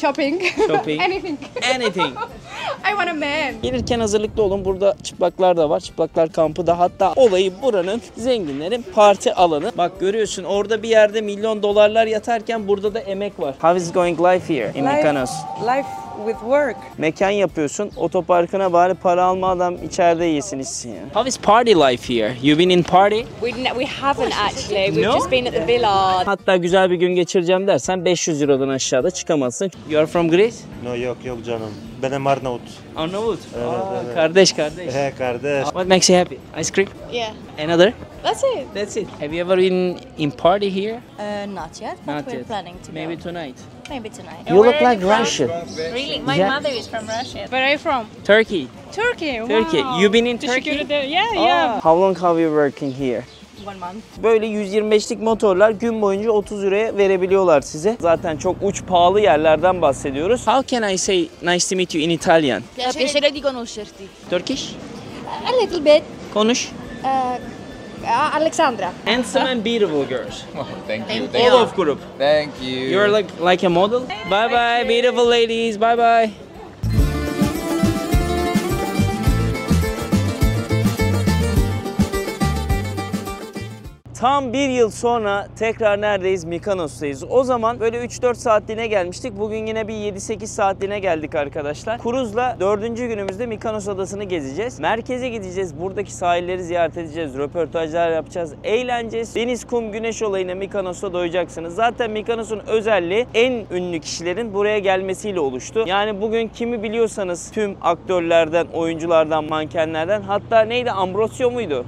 Shopping. Shopping. Anything. Anything. I want a man. Gelirken hazırlıklı olun. Burada çıplaklar da var. Çıplaklar kampı da, hatta olayı buranın zenginlerin parti alanı. Bak görüyorsun, orada bir yerde milyon dolarlar yatarken burada da emek var. How is going life here in Mykonos? Life with work. Mekan yapıyorsun. Otoparkına bari para alma, adam içeride yesin içsin ya. How is party life here? You been in party? We haven't actually. We've No? just been at the villa. Hatta güzel bir gün geçireceğim dersen 500 Euro'dan aşağıda çıkamazsın. You are from Greece? No, yok canım. Benim Arnavut. Arnavut. Evet, Aa, evet. Kardeş. He kardeş. What makes you happy? Ice cream? Yeah, Another? that's it. That's it. Have you ever been in party here? Not yet, but Not we're yet. planning to Maybe go. tonight. Maybe tonight. You look like Russian. Really? My Yeah. mother is from Russia. Where are you from? Turkey. Turkey. Turkey. Wow. You been in Teşekkür Turkey? ederim. Yeah. How long have you working here? 1 month. Böyle 125'lik motorlar gün boyunca 30 euroya verebiliyorlar size. Zaten çok uç pahalı yerlerden bahsediyoruz. How can I say nice to meet you in Italian? Piacere di conoscerti. Turkish? A little bit. Konuş. Alexandra. Handsome and beautiful girls. Thank you. All of group. Thank you. You're like a model. Bye bye beautiful ladies. Bye bye. Tam bir yıl sonra tekrar neredeyiz? Mikonos'tayız. O zaman böyle 3-4 saatliğine gelmiştik. Bugün yine bir 7-8 saatliğine geldik arkadaşlar. Kruzla 4. günümüzde Mikonos adasını gezeceğiz. Merkeze gideceğiz. Buradaki sahilleri ziyaret edeceğiz. Röportajlar yapacağız. Eğleneceğiz. Deniz, kum, güneş olayına Mikonos'ta doyacaksınız. Zaten Mikonos'un özelliği en ünlü kişilerin buraya gelmesiyle oluştu. Yani bugün kimi biliyorsanız tüm aktörlerden, oyunculardan, mankenlerden, hatta neydi? Ambrosio muydu?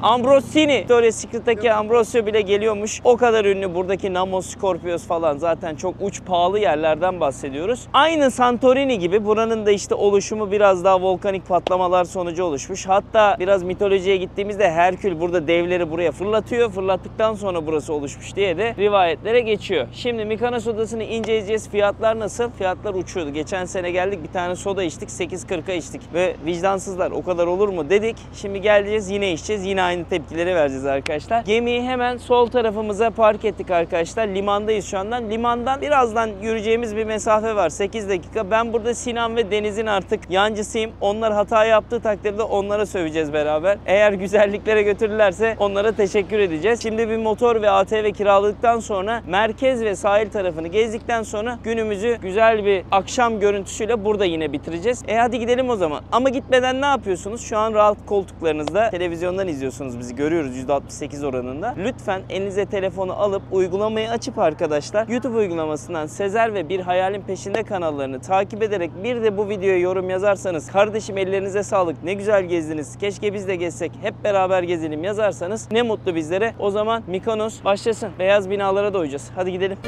Ambrosini. Victoria's Secret'taki Ambrosio bile geliyormuş. O kadar ünlü buradaki Namos, Scorpios falan, zaten çok uç pahalı yerlerden bahsediyoruz. Aynı Santorini gibi buranın da işte oluşumu biraz daha volkanik patlamalar sonucu oluşmuş. Hatta biraz mitolojiye gittiğimizde Herkül burada devleri buraya fırlatıyor. Fırlattıktan sonra burası oluşmuş diye de rivayetlere geçiyor. Şimdi Mikonos adasını inceleyeceğiz. Fiyatlar nasıl? Fiyatlar uçuyordu. Geçen sene geldik, bir tane soda içtik. 8.40'a içtik. Ve vicdansızlar o kadar olur mu dedik. Şimdi geleceğiz, yine içeceğiz. Yine aynı tepkileri vereceğiz arkadaşlar. Gemiyi hemen sol tarafımıza park ettik arkadaşlar. Limandayız şu andan. Limandan birazdan yürüyeceğimiz bir mesafe var. 8 dakika. Ben burada Sinan ve Deniz'in artık yancısıyım. Onlar hata yaptığı takdirde onlara söveceğiz beraber. Eğer güzelliklere götürürlerse onlara teşekkür edeceğiz. Şimdi bir motor ve ATV kiraladıktan sonra merkez ve sahil tarafını gezdikten sonra günümüzü güzel bir akşam görüntüsüyle burada yine bitireceğiz. Hadi gidelim o zaman. Ama gitmeden ne yapıyorsunuz? Şu an rahat koltuklarınızda televizyondan izliyorsunuz bizi. Görüyoruz %68 oranında. Lütfen elinize telefonu alıp uygulamayı açıp arkadaşlar YouTube uygulamasından Sezer ve Bir Hayalin Peşinde kanallarını takip ederek bir de bu videoya yorum yazarsanız, kardeşim ellerinize sağlık, ne güzel gezdiniz, keşke biz de gezsek, hep beraber gezelim yazarsanız ne mutlu bizlere. O zaman Mikonos başlasın. Beyaz binalara doyacağız. Hadi gidelim.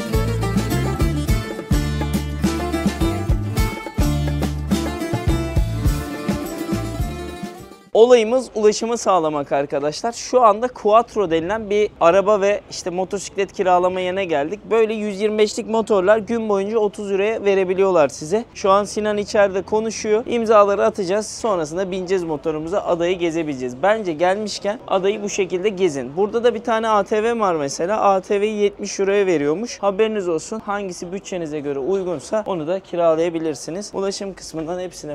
Olayımız ulaşımı sağlamak arkadaşlar. Şu anda Quattro denilen bir araba ve işte motosiklet kiralama yerine geldik. Böyle 125'lik motorlar gün boyunca 30 euroya verebiliyorlar size. Şu an Sinan içeride konuşuyor. İmzaları atacağız. Sonrasında bineceğiz motorumuza, adayı gezebileceğiz. Bence gelmişken adayı bu şekilde gezin. Burada da bir tane ATV var mesela. ATV'yi 70 euroya veriyormuş. Haberiniz olsun. Hangisi bütçenize göre uygunsa onu da kiralayabilirsiniz. Ulaşım kısmından hepsini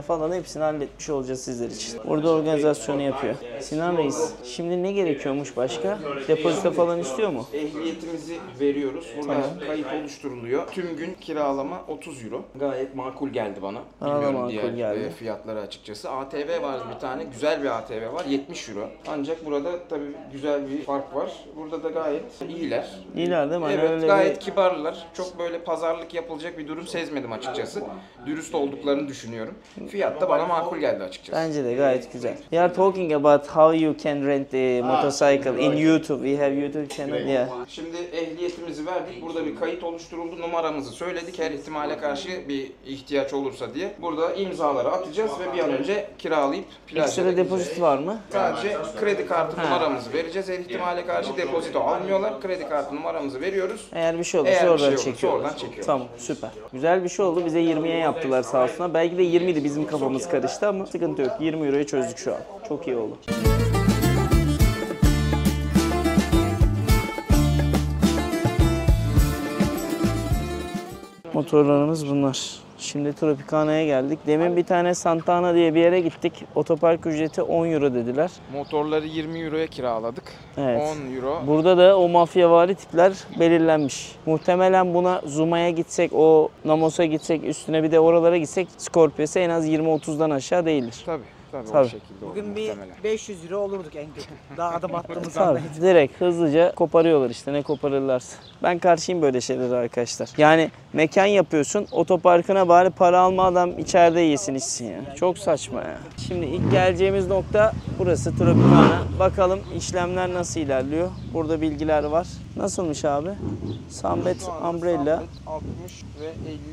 halletmiş olacağız sizler için. Burada organizasyonu yapıyor. Sinan Reis, şimdi ne gerekiyormuş başka? Depozito falan istiyor mu? Ehliyetimizi veriyoruz. Burada kayıt oluşturuluyor. Tüm gün kiralama 30 euro. Gayet makul geldi bana. Bilmiyorum makul diğer geldi. fiyatları açıkçası. ATV var bir tane. Güzel bir ATV var. 70 euro. Ancak burada tabii güzel bir fark var. Burada da gayet iyiler. İyiler değil mi? Hani Evet, öyle gayet kibarlar. Çok böyle pazarlık yapılacak bir durum sezmedim açıkçası. Dürüst olduklarını düşünüyorum. Fiyat da bana makul geldi açıkçası. Bence de gayet güzel. We are talking about how you can rent the motorcycle in YouTube. We have YouTube channel. Yeah. Şimdi ehliyetimizi verdik. Burada bir kayıt oluşturuldu. Numaramızı söyledik. Her ihtimale karşı bir ihtiyaç olursa diye. Burada imzaları atacağız ve bir an önce kiralayıp plaja Ekstra gideceğiz. depozit var mı? Sadece kredi kartı numaramızı vereceğiz. Her ihtimale karşı depozito almıyorlar. Kredi kartı numaramızı veriyoruz. Eğer bir şey olursa Eğer bir oradan şey olursa çekiyorlar. oradan çekiyorlar. Tamam, süper. Güzel bir şey oldu. Bize 20'ye yaptılar sağ olsunlar. Belki de 20'ydi, bizim kafamız karıştı ama sıkıntı yok. 20 euroya çözdük şu an. Çok iyi oldu. Motorlarımız bunlar. Şimdi Tropicana'ya geldik. Demin bir tane Santana diye bir yere gittik. Otopark ücreti 10 euro dediler. Motorları 20 euroya kiraladık. Evet. 10 euro. Burada da o mafyavari tipler belirlenmiş. Muhtemelen buna Zuma'ya gitsek, o Namos'a gitsek, üstüne bir de oralara gitsek Scorpios'a en az 20-30'dan aşağı değildir. Tabii Tabii. o şekilde olur Bugün bir muhtemelen. 500 euro olurduk en kötü. Daha adım attığımız Tabii, anda. direkt hızlıca koparıyorlar işte ne koparırlarsa. Ben karşıyım böyle şeylere arkadaşlar. Yani mekan yapıyorsun, otoparkına bari para alma, adam içeride yesin içsin ya. Çok saçma ya. Şimdi ilk geleceğimiz nokta burası, Tropicana. Bakalım işlemler nasıl ilerliyor. Burada bilgiler var. Nasılmış abi? Sambet Umbrella. Sambet 60 ve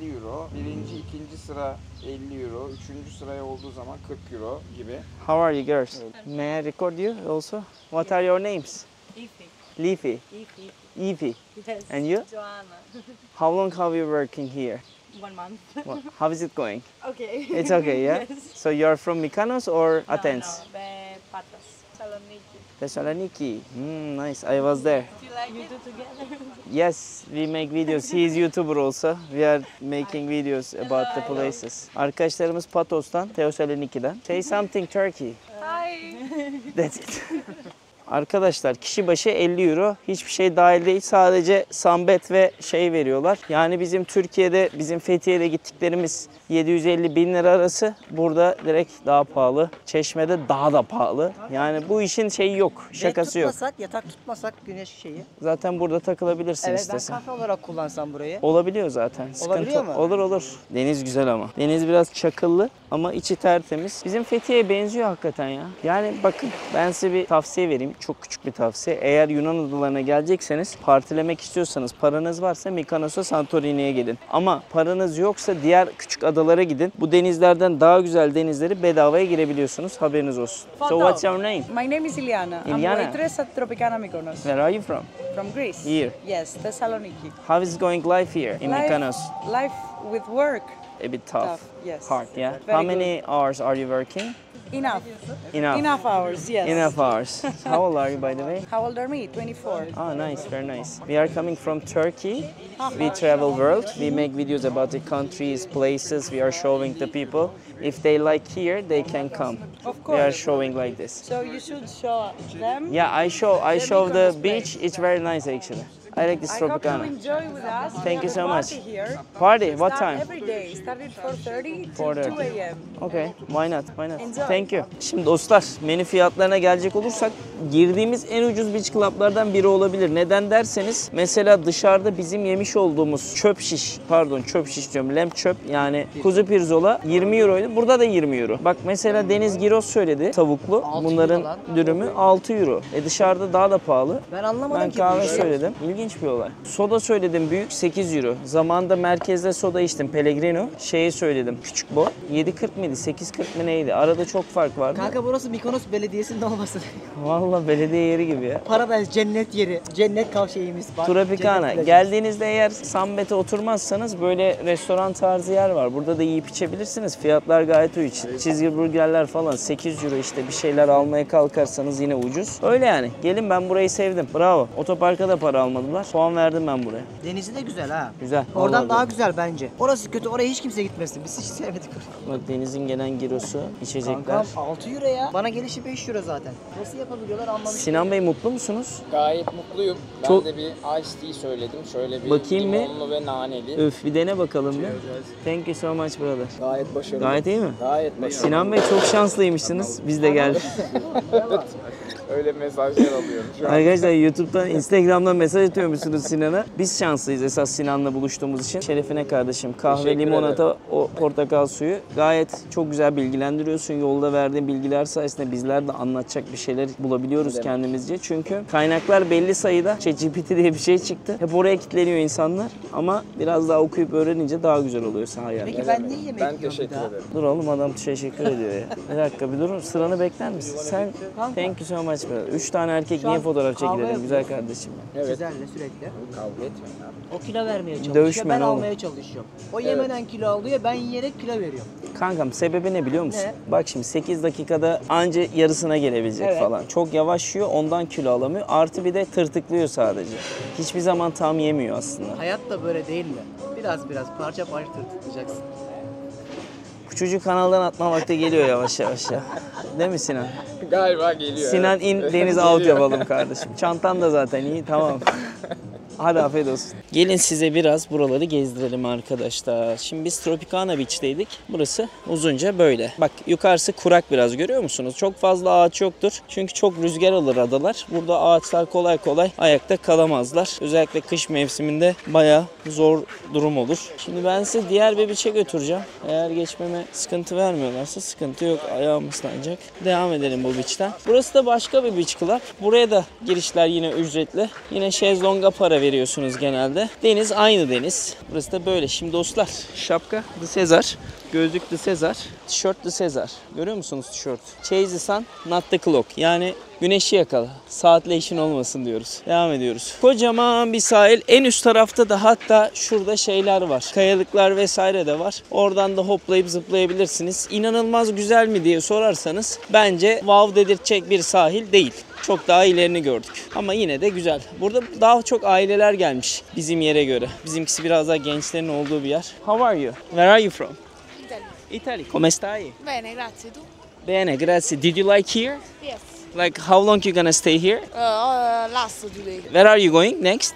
50 euro. Birinci, ikinci sıra 50 euro. Üçüncü sıraya olduğu zaman 40 euro gibi. How are you girls? May I record you also? What are your names? Ify. Leafy, Ify. Evie. Yes. And you? Joanna. How long have you working here? 1 month. How is it going? Okay. It's okay, yeah? Yes. So you're from Mykonos or Athens? No, the Patras. Saloniki. Thessaloniki. Nice. I was there. Do you like you two together? Yes, we make videos. He is YouTuber also. We are making videos about the places. Arkadaşlarımız Patos'tan, Thessaloniki'den. Say something Turkey. Hi. That's it. Arkadaşlar kişi başı 50 euro. Hiçbir şey dahil değil. Sadece sambet ve şey veriyorlar. Yani bizim Türkiye'de, bizim Fethiye'de gittiklerimiz 750-1000 lira arası. Burada direkt daha pahalı. Çeşme'de daha da pahalı. Yani bu işin şeyi yok. Şakası yok. Yatak tutmasak güneş şeyi. Zaten burada takılabilirsin Evet, istesen. ben kafe olarak kullansam burayı. Olabiliyor zaten. Olabiliyor mu? Olur olur. Deniz güzel ama. Deniz biraz çakıllı ama içi tertemiz. Bizim Fethiye'ye benziyor hakikaten ya. Yani bakın ben size bir tavsiye vereyim. Çok küçük bir tavsiye. Eğer Yunan adalarına gelecekseniz, partilemek istiyorsanız, paranız varsa Mykonos'a, Santorini'ye gidin. Ama paranız yoksa diğer küçük adalara gidin. Bu denizlerden daha güzel denizleri bedavaya girebiliyorsunuz. Haberiniz olsun. So what's your name? My name is Iliana. I'm Iliana. waitress at Tropicana Mykonos. Where are you from? From Greece. Here. Yes, Thessaloniki. How is going life here in Mykonos? Life with work. A bit tough. Yes. Hard, yeah. Very How many hours are you working? Enough. Enough. Enough hours, yes. Enough hours. How old are you, by the way? How old are me? 24. Oh, nice, very nice. We are coming from Turkey. We travel world. We make videos about the countries, places. We are showing the people. If they like here, they can come. Of We are course. showing like this. So you should show them. Yeah, I show the beach. It's very nice actually. I like this I hope you Tropicana. enjoy with us. Thank you so much. Party here. Party, what Start time? every day. Started 4:30 to 4:30. 2 a.m. Okay, why not? Why not? Enjoy. Thank you. Şimdi dostlar, menü fiyatlarına gelecek olursak girdiğimiz en ucuz beach club'lardan biri olabilir. Neden derseniz mesela dışarıda bizim yemiş olduğumuz çöp şiş diyorum, lem çöp yani kuzu pirzola 20 euroydu. Burada da 20 euro. Bak mesela Deniz Giros söyledi tavuklu. Bunların dürümü 6 euro. Dışarıda daha da pahalı. Ben anlamadım Ben ki. kahve söyledim. İlginç bir olay. Soda söyledim büyük 8 euro. Zamanında merkezde soda içtim Pellegrino. Şeyi söyledim küçük boy. 7.40 mıydı 8.40 mı neydi? Arada çok fark vardı. Kanka burası Mykonos Belediyesi'nin olması. Vallahi belediye yeri gibi ya. Paradise cennet yeri. Cennet kavşeğimiz var. Tropicana. Cennet Geldiğinizde eğer Sambet'e oturmazsanız böyle restoran tarzı yer var. Burada da yiyip içebilirsiniz. Fiyatlar gayet uygun. Cheeseburgerler falan 8 euro işte bir şeyler almaya kalkarsanız yine ucuz. Öyle yani. Gelin ben burayı sevdim. Bravo. Otoparka da para almadılar. Puan verdim ben buraya. Denizi de güzel ha. Güzel. Oradan Vallahi daha güzel. güzel bence. Orası kötü. Oraya hiç kimse gitmesin. Biz hiç sevmedik orayı. Bak denizin gelen girosu, içecekler. Kankam 6 euro ya. Bana gelişi 5 euro zaten. Nasıl yapabiliyorlar anlamışım. Sinan Bey mutlu musunuz? Gayet mutluyum. Ben Çok- de bir iced tea söyledim. Şöyle bir Bakayım mı? limonlu ve naneli. Öf bir dene bakalım bir. Thank you so much brother. Gayet başarılı. Gayet iyi mi? Gayet başarılı. Sinan Bey çok şanslıymışsınız. Biz de geldik. Öyle mesajlar alıyorum şu an. Arkadaşlar YouTube'dan, Instagram'dan mesaj atıyormuşsunuz Sinan'a. Biz şanslıyız esas Sinan'la buluştuğumuz için. Şerefine kardeşim. Kahve, Teşekkür limonata, o portakal suyu. Gayet çok güzel bilgilendiriyorsun. Yolda verdiğin bilgiler sayesinde bizler de anlatacak bir şeyler bulabiliyoruz kendimizce. Çünkü kaynaklar belli sayıda. ChatGPT diye bir şey çıktı. Hep oraya kilitleniyor insanlar. Ama biraz daha okuyup öğrenince daha güzel oluyor sahaya. Peki ben niye yemek Ben yiyorum bir teşekkür daha? ederim. Dur oğlum adam teşekkür ediyor ya. Bir dakika bir dur. Sıranı bekler misin? Sen thank you so much brother. 3 tane erkek niye fotoğraf kahve çekilelim güzel kardeşim. Evet. Güzelle sürekli. Kavga etmeyin abi. O kilo vermeye çalışıyor. Dövüşmen ben oğlum. almaya çalışıyorum. O yemeden kilo alıyor, ben yiyerek kilo veriyorum. Kankam sebebi ne biliyor musun? Ne? Bak şimdi 8 dakikada anca yarısına gelebilecek Evet. falan. Çok yavaş yiyor ondan kilo alamıyor. Artı bir de tırtıklıyor sadece. Hiçbir zaman tam yemiyor aslında. Hayat da böyle değil mi? Biraz parça parça tutacaksın. Bu çocuk kanaldan atma vakti geliyor yavaş yavaş ya. Değil mi Sinan? Galiba geliyor. Sinan in, Deniz out yapalım kardeşim. Çantan da zaten iyi, tamam. Hadi afiyet olsun. Gelin size biraz buraları gezdirelim arkadaşlar. Şimdi biz Tropicana Beach'teydik. Burası uzunca böyle. Bak yukarısı kurak biraz, görüyor musunuz? Çok fazla ağaç yoktur. Çünkü çok rüzgar alır adalar. Burada ağaçlar kolay kolay ayakta kalamazlar. Özellikle kış mevsiminde bayağı zor durum olur. Şimdi ben size diğer bir beach'e götüreceğim. Eğer geçmeme sıkıntı vermiyorlarsa sıkıntı yok. Ayağım ıslanacak. Devam edelim bu beach'ten. Burası da başka bir beach club. Buraya da girişler yine ücretli. Yine şezlonga para veriyorsunuz genelde. Deniz aynı deniz. Burası da böyle. Şimdi dostlar, şapka The Caesar, gözlük The Caesar, tişört The Caesar. Görüyor musunuz tişört? Chase the sun, not the clock. Yani güneşi yakala. Saatle işin olmasın diyoruz. Devam ediyoruz. Kocaman bir sahil. En üst tarafta da hatta şurada şeyler var. Kayalıklar vesaire de var. Oradan da hoplayıp zıplayabilirsiniz. İnanılmaz güzel mi diye sorarsanız bence wow dedirtecek bir sahil değil. Çok daha ilerini gördük. Ama yine de güzel. Burada daha çok aileler gelmiş bizim yere göre. Bizimkisi biraz daha gençlerin olduğu bir yer. How are you? Where are you from? Italy. Italy. Come stai? Bene, grazie. Tu? Bene, grazie. Did you like here? Yes. Like how long you gonna stay here? Last today. Where are you going next?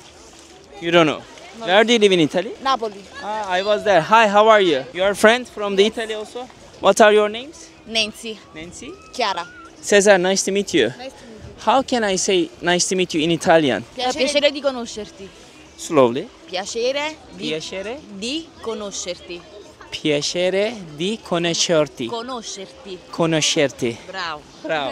You don't know. Where do you live in Italy? Napoli. Ah, I was there. Hi, how are you? You are a friend from the Italy also? What are your names? Nancy. Nancy? Chiara. Cesar, nice to meet you. Nice to meet you. How can I say nice to meet you in Italian? Piacere di conoscerti. Slowly. Piacere Piacere. di conoscerti. Piacere di conoscerti. Conoscerti. Conoscerti. Bravo. Bravo.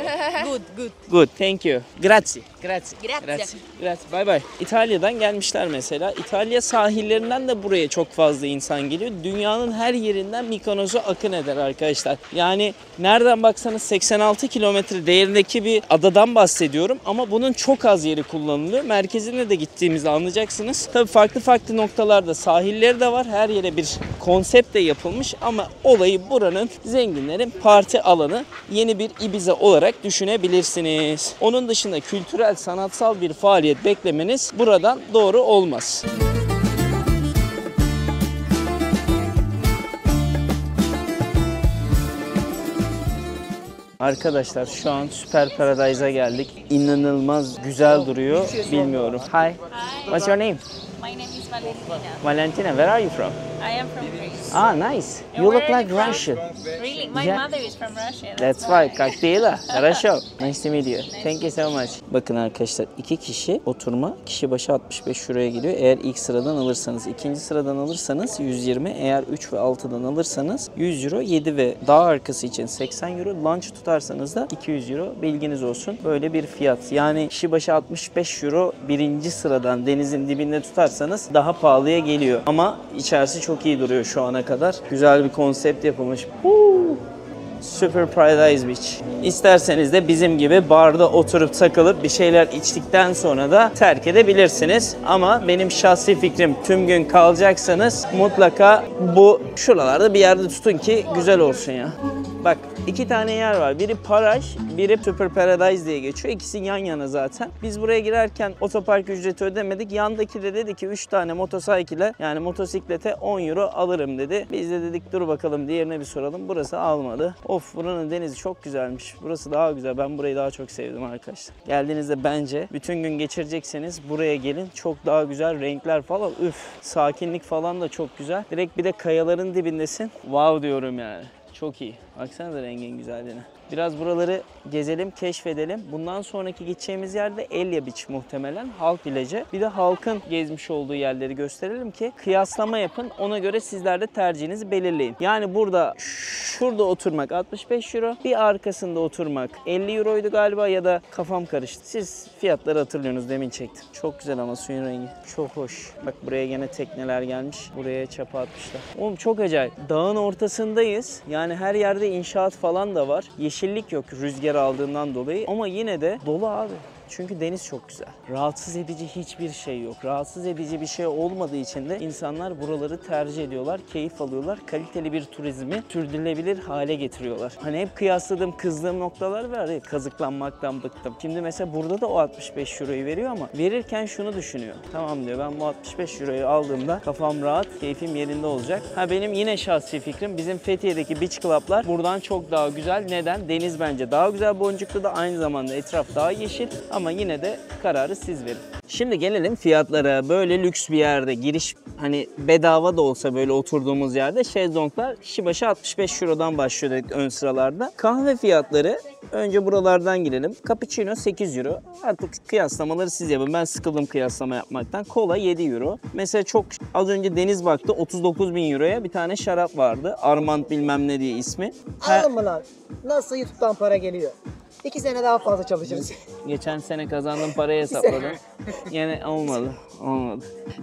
Good. Good, thank you. Grazie. Grazie. Grazie. Grazie. Bye bye. İtalya'dan gelmişler mesela. İtalya sahillerinden de buraya çok fazla insan geliyor. Dünyanın her yerinden Mykonos'a akın eder arkadaşlar. Yani nereden baksanız 86 kilometre değerindeki bir adadan bahsediyorum. Ama bunun çok az yeri kullanılıyor. Merkezine de gittiğimizde anlayacaksınız. Tabii farklı noktalarda sahilleri de var. Her yere bir konsept de yapılmış. Ama olayı buranın zenginlerin parti alanı. Yeni bir Ibiza olarak düşünebilirsiniz. Onun dışında kültürel, sanatsal bir faaliyet beklemeniz buradan doğru olmaz. Arkadaşlar şu an Süper Paradise'a geldik. İnanılmaz güzel duruyor. Bilmiyorum. Hi. What's your name? My name is Valentina. Valentina, where are you from? I am from Greece. Ah, nice. You look like Russian. Really? My Yeah. mother is from Russia. That's right. Cocktail. Хорошо. Nice to meet you. Thank you so much. Bakın arkadaşlar, 2 kişi oturma, kişi başı 65 euroya geliyor. Eğer ilk sıradan alırsanız, ikinci sıradan alırsanız 120. Eğer 3 ve 6'dan alırsanız 100 euro. 7 ve daha arkası için 80 euro. Lunch tutarsanız da 200 euro. Bilginiz olsun. Böyle bir fiyat. Yani kişi başı 65 euro birinci sıradan denizin dibinde tutarsanız daha pahalıya geliyor. Ama içerisi çok iyi duruyor şu ana kadar. Güzel bir konsept yapılmış. Super Paradise Beach. İsterseniz de bizim gibi barda oturup takılıp bir şeyler içtikten sonra da terk edebilirsiniz. Ama benim şahsi fikrim, tüm gün kalacaksanız mutlaka bu şuralarda bir yerde tutun ki güzel olsun ya. Bak 2 tane yer var. Biri Paraj, biri Super Paradise diye geçiyor. İkisi yan yana zaten. Biz buraya girerken otopark ücreti ödemedik. Yandaki de dedi ki 3 tane motosikle, yani motosiklete 10 euro alırım dedi. Biz de dedik dur bakalım diğerine bir soralım. Burası almadı. Of, buranın denizi çok güzelmiş. Burası daha güzel. Ben burayı daha çok sevdim arkadaşlar. Geldiğinizde bence bütün gün geçirecekseniz buraya gelin. Çok daha güzel renkler falan. Üf, sakinlik falan da çok güzel. Direkt bir de kayaların dibindesin. Wow diyorum yani. Çok iyi. Baksanıza rengin güzelliğine. Biraz buraları gezelim, keşfedelim. Bundan sonraki gideceğimiz yerde Elia Beach muhtemelen. Halk Village'e. Bir de halkın gezmiş olduğu yerleri gösterelim ki kıyaslama yapın. Ona göre sizler de tercihinizi belirleyin. Yani burada şurada oturmak 65 euro. Bir arkasında oturmak 50 euroydu galiba ya da kafam karıştı. Siz fiyatları hatırlıyorsunuz, demin çektim. Çok güzel ama suyun rengi. Çok hoş. Bak buraya gene tekneler gelmiş. Buraya çapa atmışlar. Oğlum çok acayip. Dağın ortasındayız. Yani her yerde inşaat falan da var. Yeşillik yok rüzgar aldığından dolayı ama yine de dolu abi. Çünkü deniz çok güzel. Rahatsız edici hiçbir şey yok. Rahatsız edici bir şey olmadığı için de insanlar buraları tercih ediyorlar, keyif alıyorlar. Kaliteli bir turizmi sürdürülebilir hale getiriyorlar. Hani hep kıyasladığım, kızdığım noktalar var ya, kazıklanmaktan bıktım. Şimdi mesela burada da o 65 euroyu veriyor ama verirken şunu düşünüyor. Tamam diyor, ben bu 65 euroyu aldığımda kafam rahat, keyfim yerinde olacak. Ha, benim yine şahsi fikrim, bizim Fethiye'deki beach club'lar buradan çok daha güzel. Neden? Deniz bence daha güzel, Boncuk'ta da aynı zamanda etraf daha yeşil ama yine de kararı siz verin. Şimdi gelelim fiyatlara. Böyle lüks bir yerde giriş, hani bedava da olsa böyle oturduğumuz yerde şezlonglar kişi başı 65 eurodan başlıyor ön sıralarda. Kahve fiyatları, önce buralardan girelim. Cappuccino 8 euro. Artık kıyaslamaları siz yapın. Ben sıkıldım kıyaslama yapmaktan. Kola 7 euro. Mesela çok az önce Deniz baktı, 39.000 euroya bir tane şarap vardı. Armand bilmem ne diye ismi. Anladın mı lan? Nasıl YouTube'dan para geliyor? 2 sene daha fazla çalışırız. Geçen sene kazandığım parayı hesapladım. Yine olmadı.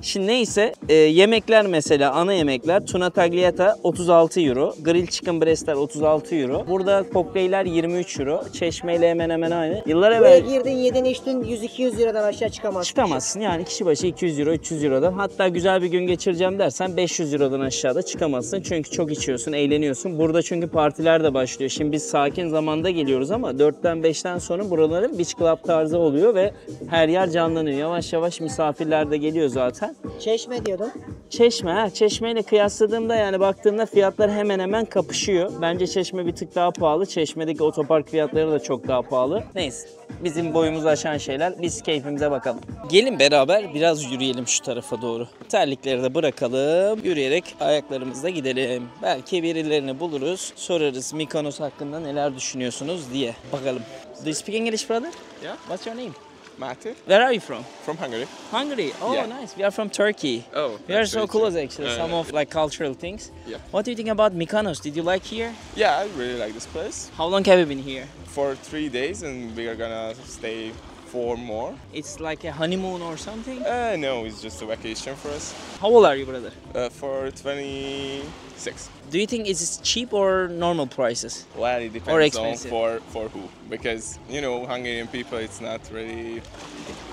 Şimdi neyse, yemekler mesela, ana yemekler tuna tagliata 36 euro, grill chicken breastler 36 euro. Burada kokteyller 23 euro. Çeşmeyle hemen hemen aynı. Yıllar Buraya evvel girdin, yedin, içtin, 100-200 liradan aşağı çıkamazsın. çıkamazsın yani, kişi başı 200 euro, 300 eurodan. Hatta güzel bir gün geçireceğim dersen 500 eurodan aşağıda çıkamazsın. Çünkü çok içiyorsun, eğleniyorsun. Burada çünkü partiler de başlıyor. Şimdi biz sakin zamanda geliyoruz ama 4'ten 5'ten sonra buraların beach club tarzı oluyor ve her yer canlanıyor. Yavaş yavaş misafirler de geliyor zaten. Çeşme diyordun. Çeşmeyle kıyasladığımda, yani baktığımda fiyatlar hemen hemen kapışıyor. Bence Çeşme bir tık daha pahalı. Çeşme'deki otopark fiyatları da çok daha pahalı. Neyse, bizim boyumuzu aşan şeyler. Biz keyfimize bakalım. Gelin beraber biraz yürüyelim şu tarafa doğru. Terlikleri de bırakalım. Yürüyerek ayaklarımızla gidelim. Belki birilerini buluruz. Sorarız Mykonos hakkında neler düşünüyorsunuz diye. Bakalım. Do you speak English, brother? Yeah. What's your name? Mate, Where are you from? from Hungary. Hungary. Oh, Yeah. nice. We are from Turkey. Oh, We are nice so to meet you. close actually. Some of like cultural things. Yeah. What do you think about Mykonos? Did you like here? Yeah, I really like this place. How long have you been here? For 3 days, and we are gonna stay 4 more. It's like a honeymoon or something? No, it's just a vacation for us. How old are you, brother? For 26. Do you think it's cheap or normal prices? Well, it Or depends on expensive. for who, because you know Hungarian people, it's not really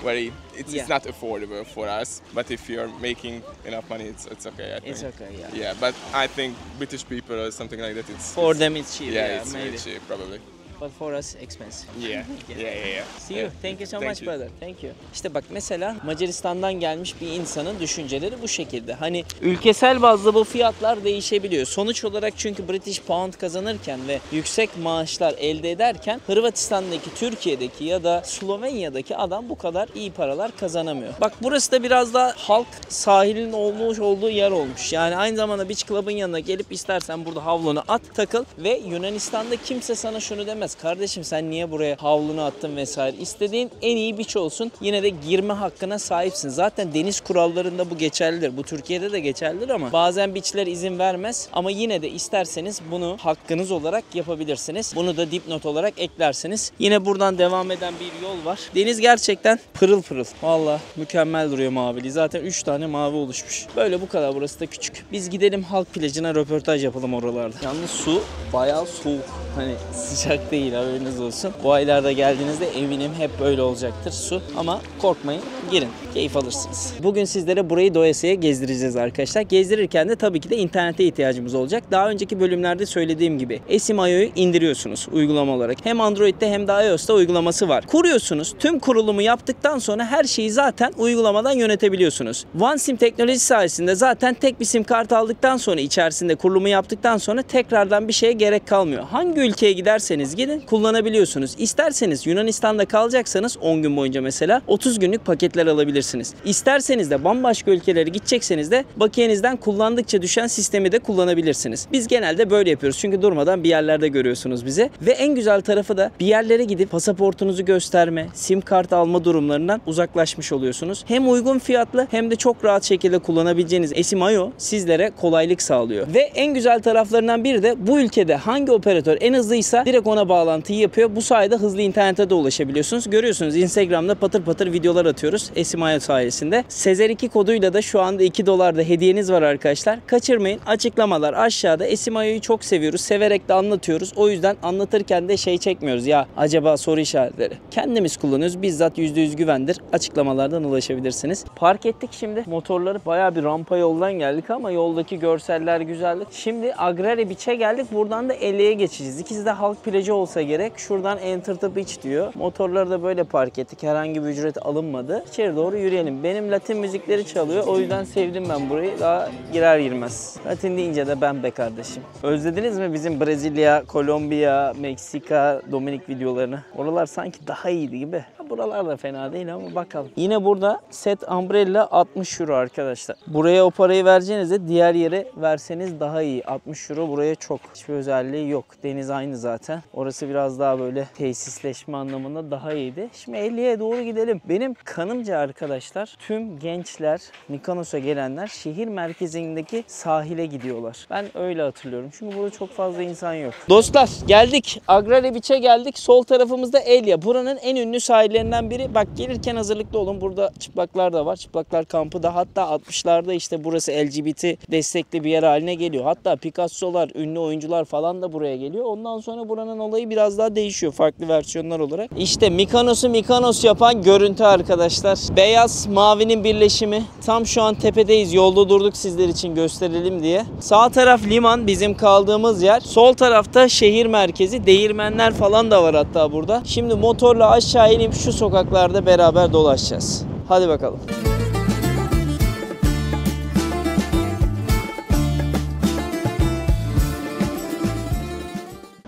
very. It's Yeah. not affordable for us. But if you're making enough money, it's okay. I think. It's okay, yeah. Yeah, but I think British people or something like that, For them it's cheap, yeah, yeah, it's maybe. very cheap probably. But for us expensive. Yeah, yeah. See you. Thank you so Thank much, you. brother. Thank you. İşte bak mesela Macaristan'dan gelmiş bir insanın düşünceleri bu şekilde. Hani ülkesel bazda bu fiyatlar değişebiliyor. Sonuç olarak çünkü British Pound kazanırken ve yüksek maaşlar elde ederken Hırvatistan'daki, Türkiye'deki ya da Slovenya'daki adam bu kadar iyi paralar kazanamıyor. Bak burası da biraz daha halk sahilin olmuş olduğu yer olmuş. Yani aynı zamanda Beach Club'ın yanına gelip istersen burada havlunu at, takıl ve Yunanistan'da kimse sana şunu demez. Kardeşim sen niye buraya havlunu attın vesaire. İstediğin en iyi beach olsun. Yine de girme hakkına sahipsin. Zaten deniz kurallarında bu geçerlidir. Bu Türkiye'de de geçerlidir ama bazen beachler izin vermez. Ama yine de isterseniz bunu hakkınız olarak yapabilirsiniz. Bunu da dipnot olarak eklersiniz. Yine buradan devam eden bir yol var. Deniz gerçekten pırıl pırıl. Valla mükemmel duruyor maviliği. Zaten 3 tane mavi oluşmuş. Böyle bu kadar. Burası da küçük. Biz gidelim halk plajına röportaj yapalım oralarda. Yalnız su bayağı soğuk. Hani sıcak değil, haberiniz olsun. Bu aylarda geldiğinizde eminim hep böyle olacaktır su. Ama korkmayın, girin. Keyif alırsınız. Bugün sizlere burayı doyasıya gezdireceğiz arkadaşlar. Gezdirirken de tabii ki de internete ihtiyacımız olacak. Daha önceki bölümlerde söylediğim gibi Esim.io'yu indiriyorsunuz uygulama olarak. Hem Android'de hem de iOS'ta uygulaması var. Kuruyorsunuz. Tüm kurulumu yaptıktan sonra her şeyi zaten uygulamadan yönetebiliyorsunuz. OneSIM teknolojisi sayesinde zaten tek bir sim kart aldıktan sonra, içerisinde kurulumu yaptıktan sonra tekrardan bir şeye gerek kalmıyor. Hangi ülkeye giderseniz gidin kullanabiliyorsunuz. İsterseniz Yunanistan'da kalacaksanız 10 gün boyunca mesela 30 günlük paketler alabilirsiniz. İsterseniz de bambaşka ülkelere gidecekseniz de bakiyenizden kullandıkça düşen sistemi de kullanabilirsiniz. Biz genelde böyle yapıyoruz çünkü durmadan bir yerlerde görüyorsunuz bizi. Ve en güzel tarafı da bir yerlere gidip pasaportunuzu gösterme, sim kart alma durumlarından uzaklaşmış oluyorsunuz. Hem uygun fiyatlı hem de çok rahat şekilde kullanabileceğiniz Esim.io sizlere kolaylık sağlıyor. Ve en güzel taraflarından biri de bu ülkede hangi operatör en hızlıysa direkt ona bağlantıyı yapıyor. Bu sayede hızlı internete de ulaşabiliyorsunuz. Görüyorsunuz Instagram'da patır patır videolar atıyoruz. gidiyoruz Esimayo sayesinde. Sezer 2 koduyla da şu anda $2 da hediyeniz var arkadaşlar. Kaçırmayın. Açıklamalar aşağıda. Esimayo'yu çok seviyoruz. Severek de anlatıyoruz. O yüzden anlatırken de şey çekmiyoruz. Ya acaba soru işaretleri. Kendimiz kullanıyoruz. Bizzat %100 güvendir. Açıklamalardan ulaşabilirsiniz. Park ettik şimdi. Motorları bayağı bir rampa yoldan geldik ama yoldaki görseller güzeldi. Şimdi Agrare Beach'e geldik. Buradan da Ellie'ye geçeceğiz. İkisi de halk plajı olsa gerek. Şuradan Enter the Beach diyor. Motorları da böyle park ettik. Herhangi bir ücret alınmadı. İçeri doğru yürüyelim. Benim Latin müzikleri çalıyor. O yüzden sevdim ben burayı. Daha girer girmez. Latin deyince de ben be kardeşim. Özlediniz mi bizim Brezilya, Kolombiya, Meksika, Dominik videolarını? Oralar sanki daha iyiydi gibi. Buralar da fena değil ama bakalım. Yine burada set umbrella 60 euro arkadaşlar. Buraya o parayı vereceğinizde diğer yere verseniz daha iyi. 60 euro buraya çok. Hiçbir özelliği yok. Deniz aynı zaten. Orası biraz daha böyle tesisleşme anlamında daha iyiydi. Şimdi Ellie'ye doğru gidelim. Benim kanımca arkadaşlar tüm gençler, Mykonos'a gelenler şehir merkezindeki sahile gidiyorlar. Ben öyle hatırlıyorum. Çünkü burada çok fazla insan yok. Dostlar geldik. Agrare Beach'e geldik. Sol tarafımızda Ellia. Buranın en ünlü sahillerinden biri. Bak gelirken hazırlıklı olun. Burada çıplaklar da var. Çıplaklar kampı da. Hatta 60'larda işte burası LGBT destekli bir yer haline geliyor. Hatta Picasso'lar, ünlü oyuncular falan da buraya geliyor. Ondan sonra buranın olayı biraz daha değişiyor. Farklı versiyonlar olarak. İşte Mykonos'u Mykonos yapan görüntü arkadaşlar. Beyaz mavinin birleşimi. Tam şu an tepedeyiz. Yolda durduk sizler için gösterelim diye. Sağ taraf liman, bizim kaldığımız yer. Sol tarafta şehir merkezi. Değirmenler falan da var hatta burada. Şimdi motorla aşağı inip şu sokaklarda beraber dolaşacağız. Hadi bakalım.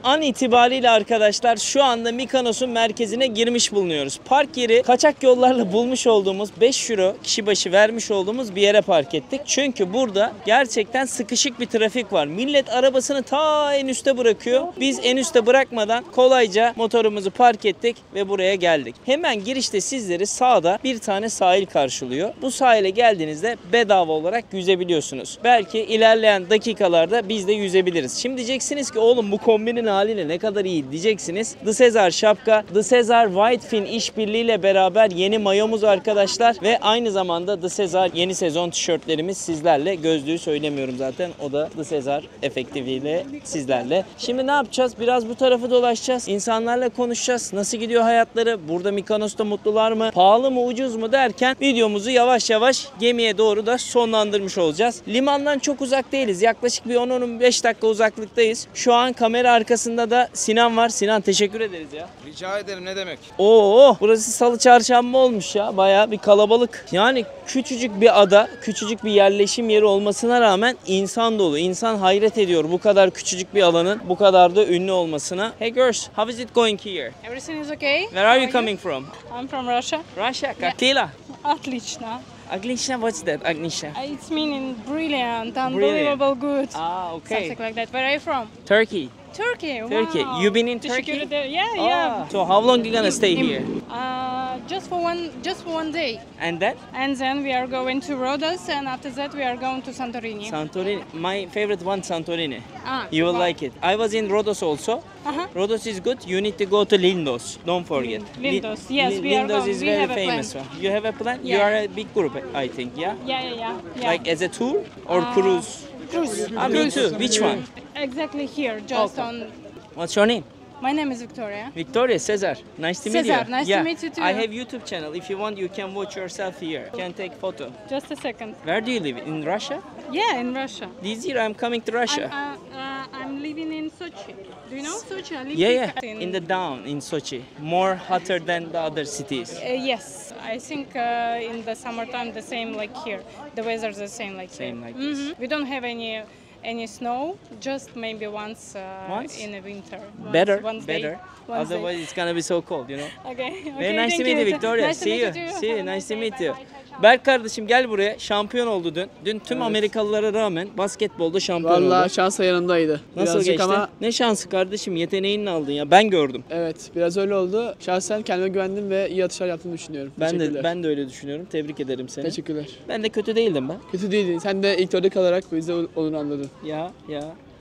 An itibariyle arkadaşlar şu anda Mykonos'un merkezine girmiş bulunuyoruz. Park yeri kaçak yollarla bulmuş olduğumuz 5 euro kişi başı vermiş olduğumuz bir yere park ettik. Çünkü burada gerçekten sıkışık bir trafik var. Millet arabasını ta en üste bırakıyor. Biz en üste bırakmadan kolayca motorumuzu park ettik ve buraya geldik. Hemen girişte sizleri sağda bir tane sahil karşılıyor. Bu sahile geldiğinizde bedava olarak yüzebiliyorsunuz. Belki ilerleyen dakikalarda biz de yüzebiliriz. Şimdi diyeceksiniz ki oğlum bu kombinin haliyle ne kadar iyi diyeceksiniz. The Cesar şapka, The Cesar Whitefin işbirliğiyle beraber yeni mayomuz arkadaşlar ve aynı zamanda The Cesar yeni sezon tişörtlerimiz sizlerle. Gözlüğü söylemiyorum zaten. O da The Cesar efektifiyle sizlerle. Şimdi ne yapacağız? Biraz bu tarafı dolaşacağız. İnsanlarla konuşacağız. Nasıl gidiyor hayatları? Burada Mykonos'ta mutlular mı? Pahalı mı? Ucuz mu? Derken videomuzu yavaş yavaş gemiye doğru da sonlandırmış olacağız. Limandan çok uzak değiliz. Yaklaşık bir 10-15 dakika uzaklıktayız. Şu an kamera arkasında da Sinan var. Sinan teşekkür ederiz ya. Rica ederim, ne demek. Oo, burası salı çarşamba olmuş ya. Bayağı bir kalabalık. Yani küçücük bir ada, küçücük bir yerleşim yeri olmasına rağmen insan dolu. İnsan hayret ediyor bu kadar küçücük bir alanın bu kadar da ünlü olmasına. Hey girls, how is it going here? Everything is okay? Where are you coming from? I'm from Russia. Russia, Kakila. Отлично. Agnisha, what's that? Agnisha. It's meaning brilliant, unbelievable good. Ah, okay. Something like that. Where are you from? Turkey. Turkey. Turkey. Wow. You've been in Teşekkür Turkey? ederim. Yeah, Ah, yeah. so how long you gonna stay here? Just for one day. And then? And then we are going to Rhodos, and after that we are going to Santorini. Santorini. My favorite one, Santorini. Ah, You will wow. like it. I was in Rhodos also. Uh-huh. Rhodos is good. You need to go to Lindos. Don't forget. Lindos. Yes, we are Lindos going. is We very have a plan. famous one. You have a plan? You Yeah. are a big group, I think, yeah? Yeah. Like as a tour or cruise? Cruise. Ah, me too. Which one? Exactly here, just Okay. on. What's your name? My name is Victoria. Victoria, Cesar. Nice to meet you. Cesar, nice to meet you too. I have YouTube channel. If you want, you can watch yourself here. You can take photo. Just a second. Where do you live? In Russia? Yeah, in Russia. This year I'm coming to Russia. I'm living in Sochi. Do you know Sochi? I live Yeah. in In the down in Sochi. More hotter than the other cities. Yes, I think in the summertime the same like here. The weather's the same like Same here. like this. We don't have any snow, just maybe once, Once? in the winter. Better, Once better. Day. Once day. Otherwise it's gonna be so cold, you know. Okay. Very nice to thank meet you, Victoria. Nice to See meet you. too. See you. Have a Nice to day. meet Bye you. bye. Ciao, ciao. Berk kardeşim gel buraya. Şampiyon oldu dün. Dün tüm Amerikalılara rağmen basketbolda şampiyon oldu. Vallahi şans yanındaydı. Nasıl Birazcık geçti? ama Ne şansı kardeşim, yeteneğinle aldın ya. Ben gördüm. evet biraz öyle oldu. Şahsen kendime güvendim ve iyi atışlar yaptığımı düşünüyorum. Teşekkürler. Ben de öyle düşünüyorum. Tebrik ederim seni. Teşekkürler. Ben de kötü değildim ben. Kötü değildin. Sen de ilk dörde kalarak bizde olduğunu anladın. Ya.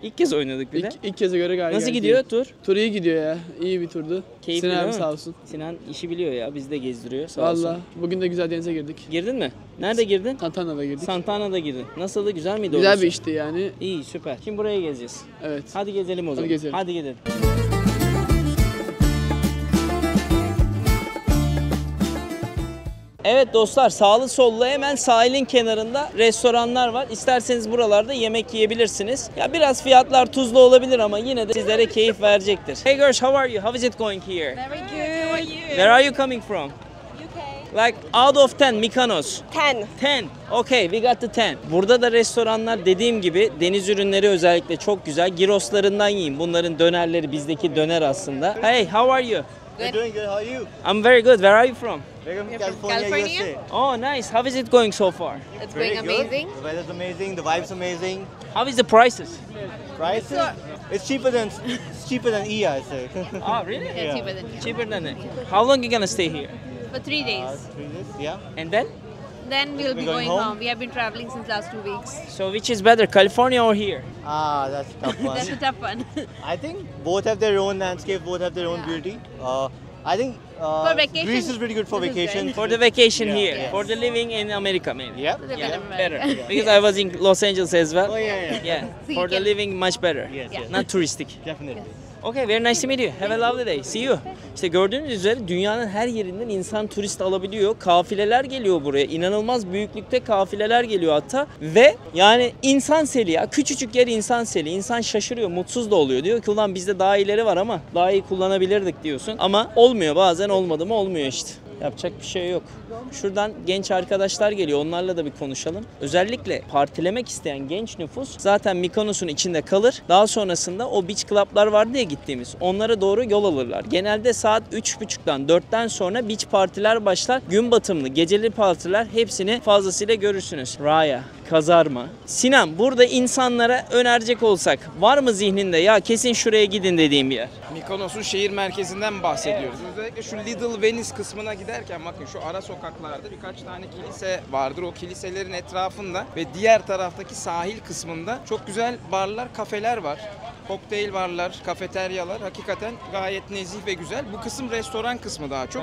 İlk kez oynadık bir de. İlk keze göre gayet Nasıl iyi. gidiyor tur? Tur iyi gidiyor ya. İyi bir turdu. Keyifli Sinan değil abi mi? sağ olsun. Sinan işi biliyor ya, biz de gezdiriyor sağ olsun. Valla bugün de güzel denize girdik. Girdin mi? Nerede girdin? Santana'da girdik. Santana'da girdin. Nasıldı? Güzel miydi Güzel orası? bir işti yani. İyi, süper. Şimdi buraya gezeceğiz. Evet. Hadi gezelim o zaman. gezelim. Hadi gidelim. Evet dostlar, sağlı sollu hemen sahilin kenarında restoranlar var. İsterseniz buralarda yemek yiyebilirsiniz. Ya biraz fiyatlar tuzlu olabilir ama yine de sizlere keyif verecektir. Hey girls, how are you? How is it going here? Very good. How are you? Where are you coming from? Like out of 10 Mykonos. 10. 10. Okay, we got the 10. Burada da restoranlar dediğim gibi deniz ürünleri özellikle çok güzel. Giroslarından yiyin. Bunların dönerleri bizdeki döner aslında. Hey, how are you? We're doing good. How are you? I'm very good. Where are you from? We're from California? USA. Oh, nice. How is it going so far? It's Very going good. amazing. The weather's amazing. The vibe's amazing. How is the prices? Prices? It's cheaper than E, I say. Oh, really? Yeah, cheaper than here. Cheaper than it. How long you gonna stay here? For 3 days. 3 days. Yeah. And then? Then we'll be We're going going home? home. We have been traveling since last 2 weeks. So which is better, California or here? That's a tough one. That's a tough one. I think both have their own landscape. Both have their own beauty. I think For vacation, Greece is pretty good for this is vacation. great. For the vacation here. Yes. For the living in America maybe. Yeah. It's a Yeah, bit better. American. Because I was in Los Angeles as well. Oh yeah. Yeah. So For you the can- living much better. Yes. Yes. Not touristic. Definitely. Okay, very nice to meet you. Have a lovely day. See you. İşte gördüğünüz üzere dünyanın her yerinden insan turist alabiliyor. Kafileler geliyor buraya. İnanılmaz büyüklükte kafileler geliyor hatta. Ve yani insan seli ya. Küçücük yer insan seli. İnsan şaşırıyor, mutsuz da oluyor. Diyor ki ulan bizde daha iyileri var ama daha iyi kullanabilirdik diyorsun. Ama olmuyor, bazen olmadı mı olmuyor işte. Yapacak bir şey yok. Şuradan genç arkadaşlar geliyor. Onlarla da bir konuşalım. Özellikle partilemek isteyen genç nüfus zaten Mykonos'un içinde kalır. Daha sonrasında o beach club'lar vardı ya gittiğimiz. Onlara doğru yol alırlar. Genelde saat 3.30'dan 4'ten sonra beach partiler başlar. Gün batımlı, geceli partiler hepsini fazlasıyla görürsünüz. Raya, kazarma. Sinan, burada insanlara önerecek olsak var mı zihninde ya kesin şuraya gidin dediğim bir yer? Mykonos'un şehir merkezinden bahsediyoruz. Özellikle şu Little Venice kısmına giderken bakın şu ara sokaklarda birkaç tane kilise vardır. O kiliselerin etrafında ve diğer taraftaki sahil kısmında çok güzel barlar, kafeler var. Kokteyl barlar, kafeteryalar hakikaten gayet nezih ve güzel. Bu kısım restoran kısmı daha çok.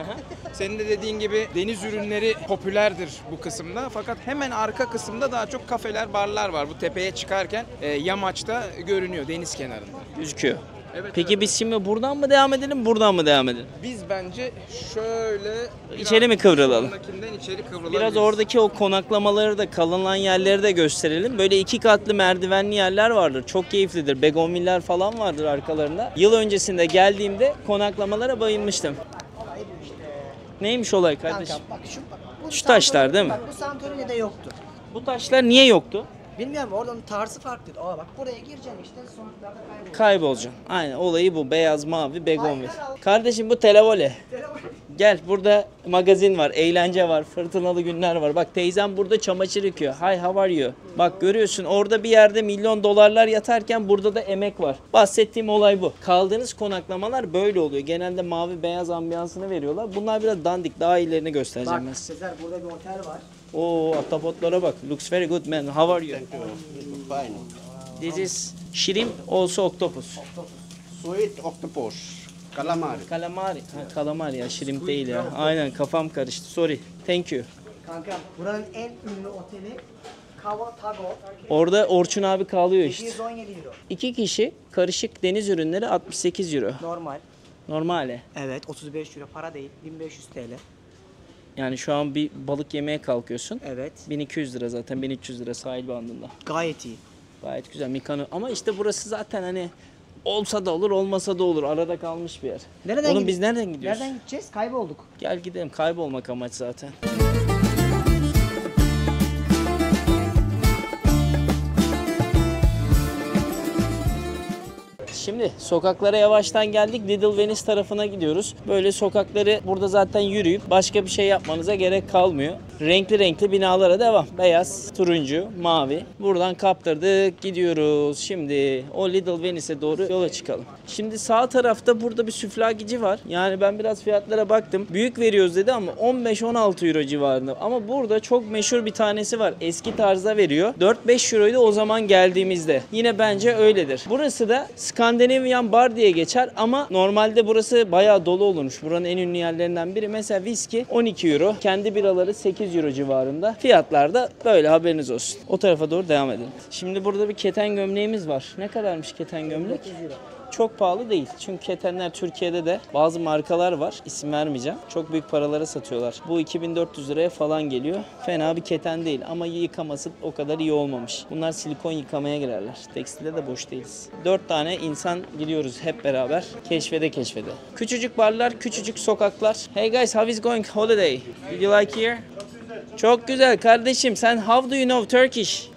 Senin de dediğin gibi deniz ürünleri popülerdir bu kısımda. Fakat hemen arka kısımda daha çok kafeler, barlar var. Bu tepeye çıkarken yamaçta görünüyor deniz kenarında. Gözüküyor. Evet, Peki biz şimdi buradan mı devam edelim, buradan mı devam edelim? Biz bence şöyle İçeri mi kıvrılalım? sonrakinden içeri kıvrılabiliriz. Biraz oradaki o konaklamaları da, kalınan yerleri de gösterelim. Böyle 2 katlı merdivenli yerler vardır. Çok keyiflidir. Begonviller falan vardır arkalarında. Yıl öncesinde geldiğimde konaklamalara bayılmıştım. Neymiş olay kardeşim? Kanka bak bu Şu taşlar değil mi? Bak bu Santorini'de yoktu. Bu taşlar niye yoktu? Bilmiyorum oradan tarzı farklıydı. Aa bak buraya gireceksin işte sonuçlarda kaybolacaksın. Kaybolacaksın. Aynen olayı bu. Beyaz, mavi, begonvil. Kardeşim bu televole. Gel burada magazin var, eğlence var, fırtınalı günler var. Bak teyzem burada çamaşır yıkıyor. Hi, how are you? Bak görüyorsun orada bir yerde milyon dolarlar yatarken burada da emek var. Bahsettiğim olay bu. Kaldığınız konaklamalar böyle oluyor. Genelde mavi beyaz ambiyansını veriyorlar. Bunlar biraz dandik. Daha iyilerini göstereceğim ben Bak size. Sezer burada bir otel var. Oo ahtapotlara bak. Looks very good man. How are you? Fine. This is shrimp, also octopus. Sweet octopus. Calamari. Calamari. Ha, calamari ya, shrimp değil ya. Aynen kafam karıştı. Sorry. Thank you. Kanka buranın en ünlü oteli Kava Tago. Orada Orçun abi kalıyor işte. 717 euro. 2 kişi karışık deniz ürünleri 68 euro. Normal. Normale. Evet 35 euro para değil 1500 TL. Yani şu an bir balık yemeye kalkıyorsun. Evet. 1200 lira zaten, 1300 lira sahil bandında. Gayet iyi. Gayet güzel Mykonos. Ama işte burası zaten hani olsa da olur olmasa da olur. Arada kalmış bir yer. Nereden Oğlum gidi- biz nereden gidiyoruz? Nereden gideceğiz? Kaybolduk. Gel gidelim, kaybolmak amaç zaten. Şimdi sokaklara yavaştan geldik. Little Venice tarafına gidiyoruz. Böyle sokakları burada zaten yürüyüp başka bir şey yapmanıza gerek kalmıyor. Renkli renkli binalara devam. Beyaz, turuncu, mavi. Buradan kaptırdık gidiyoruz. Şimdi o Little Venice'e doğru yola çıkalım. Şimdi sağ tarafta burada bir süflagici var. Yani ben biraz fiyatlara baktım. Büyük veriyoruz dedi ama 15-16 euro civarında. Ama burada çok meşhur bir tanesi var. Eski tarzda veriyor. 4-5 euroydu o zaman geldiğimizde. Yine bence öyledir. Burası da Scandinavian Bar diye geçer ama normalde burası bayağı dolu olurmuş. Buranın en ünlü yerlerinden biri. Mesela viski 12 euro. Kendi biraları 8 euro civarında. Fiyatlar da böyle, haberiniz olsun. O tarafa doğru devam edelim. Şimdi burada bir keten gömleğimiz var. Ne kadarmış keten gömlek? Çok pahalı değil. Çünkü ketenler Türkiye'de de bazı markalar var. İsim vermeyeceğim. Çok büyük paralara satıyorlar. Bu 2400 liraya falan geliyor. Fena bir keten değil ama yıkaması o kadar iyi olmamış. Bunlar silikon yıkamaya girerler. Tekstilde de boş değiliz. 4 tane insan gidiyoruz hep beraber. Keşfede. Küçücük barlar, küçücük sokaklar. Hey guys, how is going holiday? Did you like here? Çok güzel kardeşim. Sen how do you know Turkish?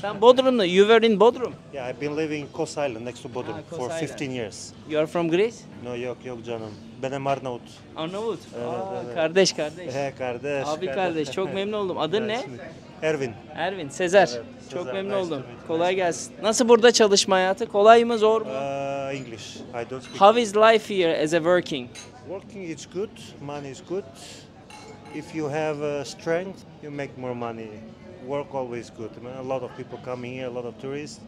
Sen Bodrum'da. You were in Bodrum. Yeah, I've been living in Kos Island next to Bodrum Kos for Island. 15 years. You are from Greece? No, yok canım. Benim Arnavut. Arnavut. Evet. Kardeş. He kardeş. Abi kardeş, çok memnun oldum. Adın ne? Ervin. Ervin, Sezer. Evet, Çok Sezer, memnun nice oldum. to meet you. Kolay gelsin. Nasıl burada çalışma hayatı? Kolay mı, zor mu? English. I don't speak. How is life here as a working? Working is good. Money is good. If you have strength, you make more money. Work always good. I mean, a lot of people coming here, a lot of tourists,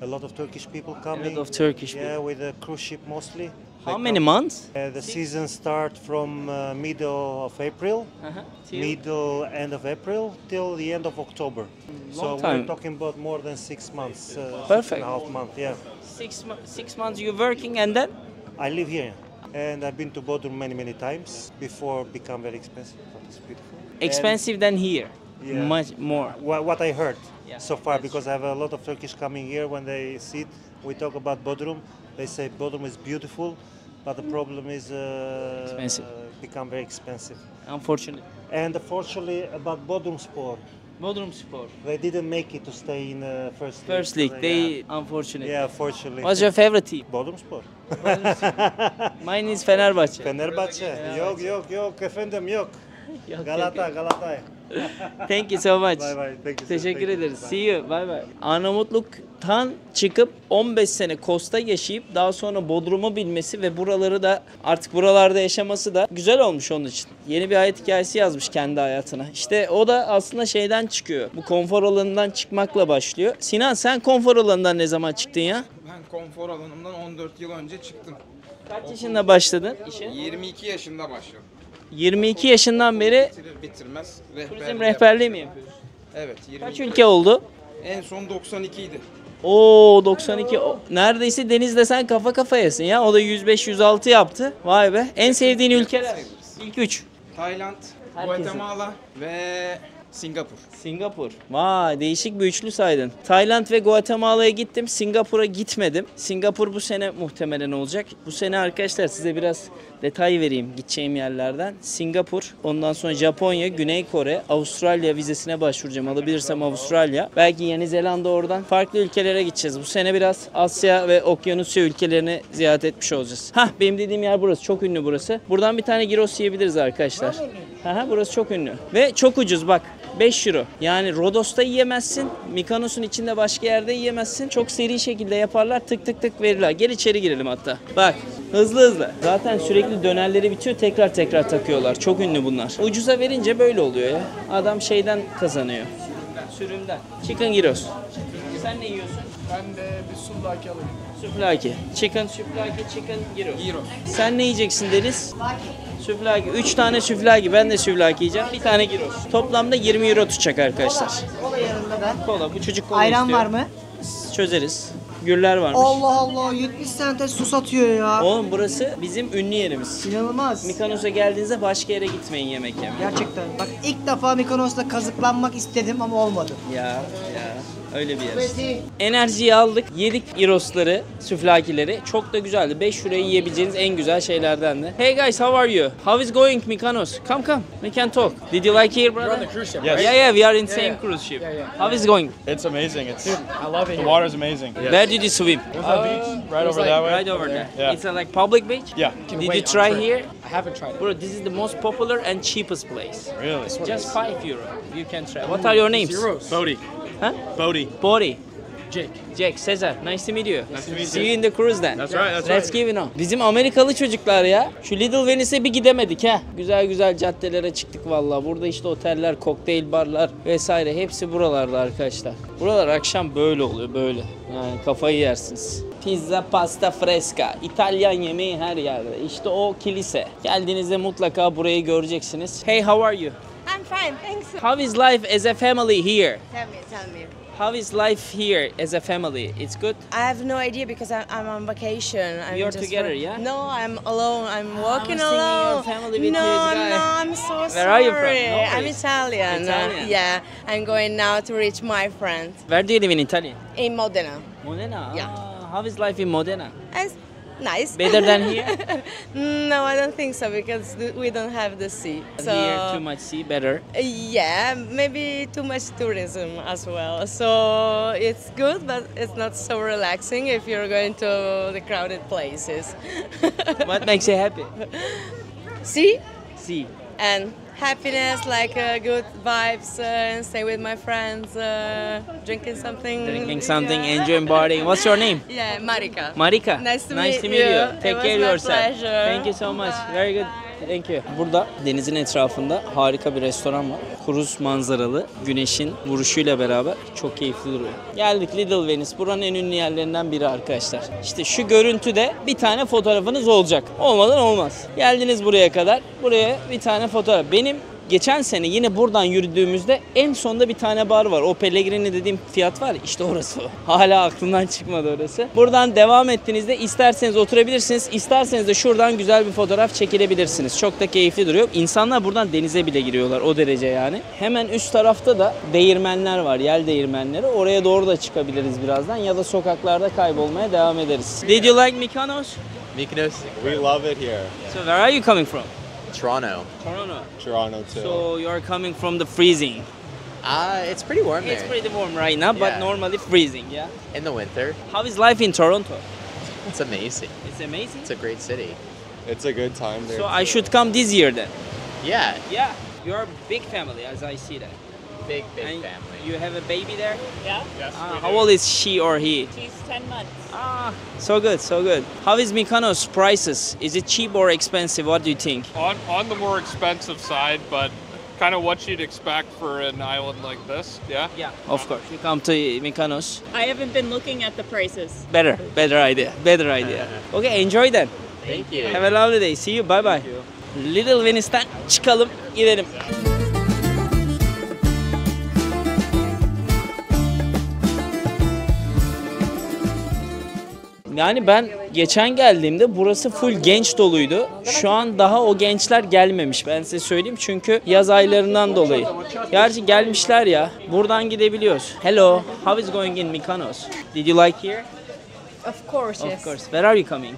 a lot of Turkish people coming. of Turkish Yeah, with a cruise ship mostly. How They many come- months? The season start from middle of April, middle end of April till the end of October. So Long time. we're talking about more than 6 months. Perfect. 6.5 months. Yeah, 6 months you working and then? I live here, and I've been to Bodrum many times before it become very expensive. But it's beautiful. Expensive than here. Yeah. Much more. What I heard Yeah, so far, that's because I have a lot of Turkish coming here. When they see it, we talk about Bodrum. They say Bodrum is beautiful, but the problem is Expensive. Become very expensive. Unfortunately. And unfortunately, about Bodrumspor, Bodrum Spor. they didn't make it to stay in first league. First league. They unfortunately. Yeah, fortunately. What's your favorite team? Bodrumspor. Mine is Fenerbahçe. Fenerbahçe. Yok efendim yok. Yok, Galata. Thank you so much. Bye bye. Thank you. sir. Teşekkür Thank you. ederiz. Bye. See you. Bye bye. Arnavutluk'tan çıkıp 15 sene Kos'ta yaşayıp daha sonra Bodrum'u bilmesi ve buraları da artık buralarda yaşaması da güzel olmuş onun için. Yeni bir hayat hikayesi yazmış kendi hayatına. İşte o da aslında şeyden çıkıyor. Bu konfor alanından çıkmakla başlıyor. Sinan, sen konfor alanından ne zaman çıktın ya? Ben konfor alanımdan 14 yıl önce çıktım. Kaç yaşında başladın işe? 22 yaşında başladım. 22 yaşından beri Bitirir bitirmez turizm rehberliği mi yapıyorsun? Evet, Kaç 22. ülke oldu? En son 92 idi. Oo 92. Neredeyse Deniz'le sen kafa kafayasın ya. O da 105-106 yaptı. Vay be. En sevdiğin ülkeler? İlk 3. Tayland, Herkesin. Guatemala ve Singapur. Singapur. Vay, değişik bir üçlü saydın. Tayland ve Guatemala'ya gittim. Singapur'a gitmedim. Singapur bu sene muhtemelen olacak. Bu sene arkadaşlar size biraz detay vereyim gideceğim yerlerden. Singapur, ondan sonra Japonya, Güney Kore, Avustralya vizesine başvuracağım. Alabilirsem Avustralya. Belki Yeni Zelanda, oradan farklı ülkelere gideceğiz. Bu sene biraz Asya ve Okyanusya ülkelerini ziyaret etmiş olacağız. Hah, benim dediğim yer burası. Çok ünlü burası. Buradan bir tane gyros yiyebiliriz arkadaşlar. Aha, burası çok ünlü. Ve çok ucuz bak. 5 euro. Yani Rodos'ta yiyemezsin. Mykonos'un içinde başka yerde yiyemezsin. Çok seri şekilde yaparlar. Tık tık tık verirler. Gel içeri girelim hatta. Bak. Hızlı. Zaten sürekli dönerleri bitiyor. Tekrar takıyorlar. Çok ünlü bunlar. Ucuza verince böyle oluyor ya. Adam şeyden kazanıyor. Sürümden. Chicken gyros. Sen ne yiyorsun? Ben de bir souvlaki alayım. Süflaki. Chicken gyros. Sen ne yiyeceksin Deniz? Süflaki. 3 tane süflaki. Ben de süflaki yiyeceğim. Bir tane gyros. Toplamda 20 euro tutacak arkadaşlar. Kola yanında da. Kola. Bu çocuk kola Ayran istiyor. var mı? Çözeriz. Güller varmış. Allah Allah 70 sente su satıyor ya. Oğlum burası bizim ünlü yerimiz. İnanılmaz. Mykonos'a geldiğinizde başka yere gitmeyin yemek yemeye. Gerçekten. Bak ilk defa Mykonos'ta kazıklanmak istedim ama olmadı. Ya. Öyle bir yer. Enerjiyi aldık, yedik gyros,ları süflakileri. Çok da güzeldi. 5 euroya yiyebileceğiniz en güzel şeylerden de. Hey guys, how are you? How is going Mykonos? Come. We can talk. Did you like here, brother? You're on the cruise ship, Yes. right? Yeah, we are in same cruise ship. How is going? It's amazing. It's I love it the here. water is amazing. Where did you swim? There's a beach right over that way. Right over there. Yeah. It's a like public beach? Yeah. Did you wait, try I'm sure. here? I haven't tried it. Bro, this is the most popular and cheapest place. Really? Just 5 euro. You can try. What are your names? Zeros. Bodie. Huh? Bodie. Bori. Jake. Jack, Cesar, nice to meet you. Nice to meet See you. you in the cruise then. That's right. That's Let's right. give it on. Bizim Amerikalı çocuklar ya. Şu Little Venice'e bir gidemedik ha. Güzel güzel caddelere çıktık vallahi. Burada işte oteller, kokteyl barlar vesaire hepsi buralarda arkadaşlar. Buralar akşam böyle oluyor böyle. Yani kafayı yersiniz. Pizza, pasta fresca. İtalyan yemeği her yerde. İşte o kilise. Geldiğinizde mutlaka burayı göreceksiniz. Hey, how are you? I'm fine, thanks. How is life as a family here? Tell me. How is life here as a family? It's good? I have no idea because I'm on vacation. You're just together, yeah? No, I'm alone. I'm walking I was thinking alone. your family with no, this guy. No, I'm so sorry. Where are you from? No I'm worries. Italian. Italian. Yeah, I'm going now to reach my friend Where do you live in Italy? in Modena. Modena? Yeah. Ah, how is life in Modena? It's nice. Better than here? No, I don't think so because we don't have the sea. So Here, too much sea, better. yeah, maybe too much tourism as well. So it's good, but it's not so relaxing if you're going to the crowded places. What makes you happy? See? Sea. And happiness, like good vibes, and stay with my friends, drinking something. Drinking something, Yeah. enjoying partying. What's your name? Yeah, Marika. Marika. Nice to meet meet you. you. Take It was care my yourself. pleasure. Thank you so much. Very good. Thank you. Burada denizin etrafında harika bir restoran var. Kruz manzaralı, güneşin vuruşuyla beraber çok keyifli duruyor. Geldik Little Venice. Buranın en ünlü yerlerinden biri arkadaşlar. İşte şu görüntüde bir tane fotoğrafınız olacak. Olmadan olmaz. Geldiniz buraya kadar. Buraya bir tane fotoğraf. Benim geçen sene yine buradan yürüdüğümüzde en sonda bir tane bar var. O Pellegrini dediğim fiyat var. İşte orası o. Hala aklımdan çıkmadı orası. Buradan devam ettiğinizde isterseniz oturabilirsiniz. İsterseniz de şuradan güzel bir fotoğraf çekilebilirsiniz. Çok da keyifli duruyor. İnsanlar buradan denize bile giriyorlar. O derece yani. Hemen üst tarafta da değirmenler var. Yel değirmenleri. Oraya doğru da çıkabiliriz birazdan. Ya da sokaklarda kaybolmaya devam ederiz. Did you like Mykonos? Mykonos, we love it here. So where are you coming from? Toronto. Toronto. too. So you are coming from the freezing. It's pretty warm It's pretty warm right now, but Yeah. normally freezing, yeah? in the winter. How is life in Toronto? It's amazing. It's amazing. It's a great city. It's a good time there. So I should come this year then? Yeah, Yeah. You're a big family as I see that. big And family. you have a baby there? Yeah. Yes, How old is she or he? She's 10 months. Ah, so good, so good. How is Mykonos prices? Is it cheap or expensive? What do you think? On the more expensive side, but kind of what you'd expect for an island like this. Yeah. Yeah, of course. You come to Mykonos. I haven't been looking at the prices. Better idea. Better idea. Okay, enjoy then. Thank you. Have a lovely day. See you. Bye bye. Little Venice'ten çıkalım, gidelim. Yani ben geçen geldiğimde burası full genç doluydu. Şu an daha o gençler gelmemiş, ben size söyleyeyim. Çünkü yaz aylarından dolayı. Gerçi gelmişler ya. Buradan gidebiliyoruz. Hello, how is going in Mykonos? Did you like here? Of course, yes. Of course. Where are you coming?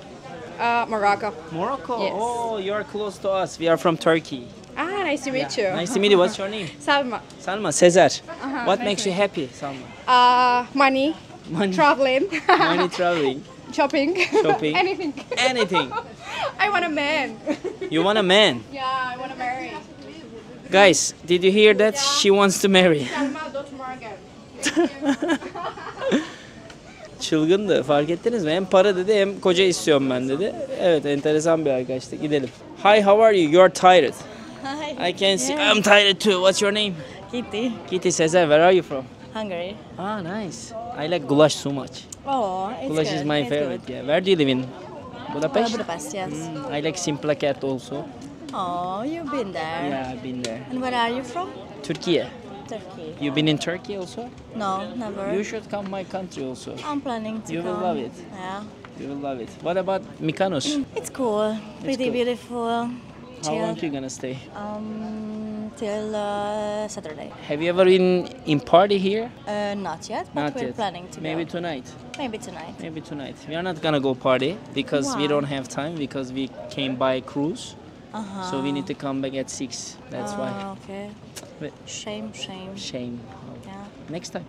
Morocco. Morocco. Yes. Oh, you are close to us. We are from Turkey. Ah, nice to meet you. Nice to meet you. What's your name? Salma. Salma, Cesar. What nice makes to you happy, Salma? Money, Money. traveling, Money, traveling, shopping, shopping, anything. anything. I want a man. You want a man? Yeah, I want to marry. Guys, did you hear that? She wants to marry. Salma Dotmargan. Çılgındı, fark ettiniz mi? Hem para dedi hem koca istiyorum ben dedi. Evet, enteresan bir arkadaşlık. Gidelim. Hi, how are you? You are tired. Hi. I can see. I'm tired too. What's your name? Kitty. Kitty Cesar. Where are you from? Hungary. Ah, nice. I like goulash so much. Oh, it's Goulash good. is my it's favorite. Good. Yeah. Where do you live in? Budapest? Budapest, yes. I like Simplaket also. Oh, you've been there. Yeah, I've been there. And where are you from? Turkey. Turkey. You've been in Turkey also? No, never. You should come my country also. I'm planning to You will come. love it. Yeah. You will love it. What about Mykonos? It's cool. Pretty cool. beautiful. How long Chill. you gonna stay? until Saturday. Have you ever been in party here? Not yet, but Not we're yet. planning to Maybe go. tonight. Maybe tonight. Maybe tonight. We are not gonna go party because we Why? don't have time because we came by cruise. Uh-huh. So we need to come back at 6. That's why. Okay. But Shame. shame. Yeah. Next time.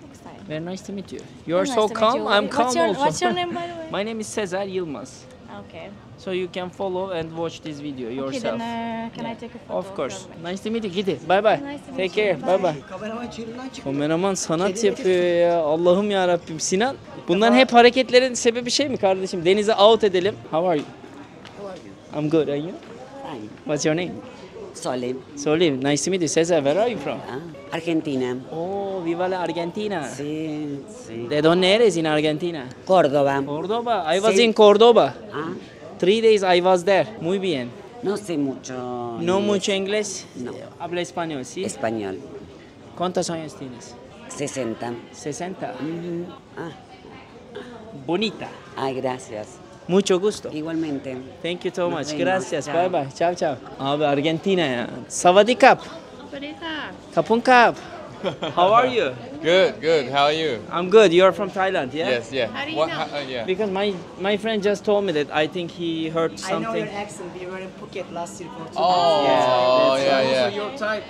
Next time. Very nice to meet you. You're Nice so to meet calm. you. I'm calm What's your, also. What's your name, by the way? My name is Cesar Yılmaz. Okay. So you can follow and watch this video Okay, yourself. then can I take a photo? Of course. Nice to meet you. Gidi. Bye bye. Nice to Take meet you. care. Bye bye. Kameraman çığırından çıkıyor. Kameraman sanat yapıyor ya. Allah'ım ya Rabbim. Sinan, bunların hep hareketlerin sebebi şey mi kardeşim? Denize out edelim. How are you? I'm good. And you? Fine. What's your name? Solim. Solim. Nice to meet you. Cesar, where are you from? Argentina. Oh, viva la Argentina. Sí, sí. ¿De dónde eres in Argentina? Córdoba. Cordoba. I was Sí. in Cordoba. Ah, 3 days I was there. Muy bien. no sé mucho. No inglés. mucho inglés. No. Habla español, ¿sí? Español. ¿Cuántos años tienes? 60. 60. Ah, Bonita. ay, gracias. Mucho gusto. Igualmente. Thank you so Nos much. vemos. Gracias. Chao. Bye bye. Ciao ciao. Abi Argentina ya. Savadikap. Kapun kap. How are you? Good, good. How are you? I'm good. You're from Thailand, yeah? Yes, yeah. How do you What- know? yeah. Because my friend just told me that I think he heard I know something. your accent. We were in Phuket last year for 2 Oh, Yeah, yeah, Also yeah. your type.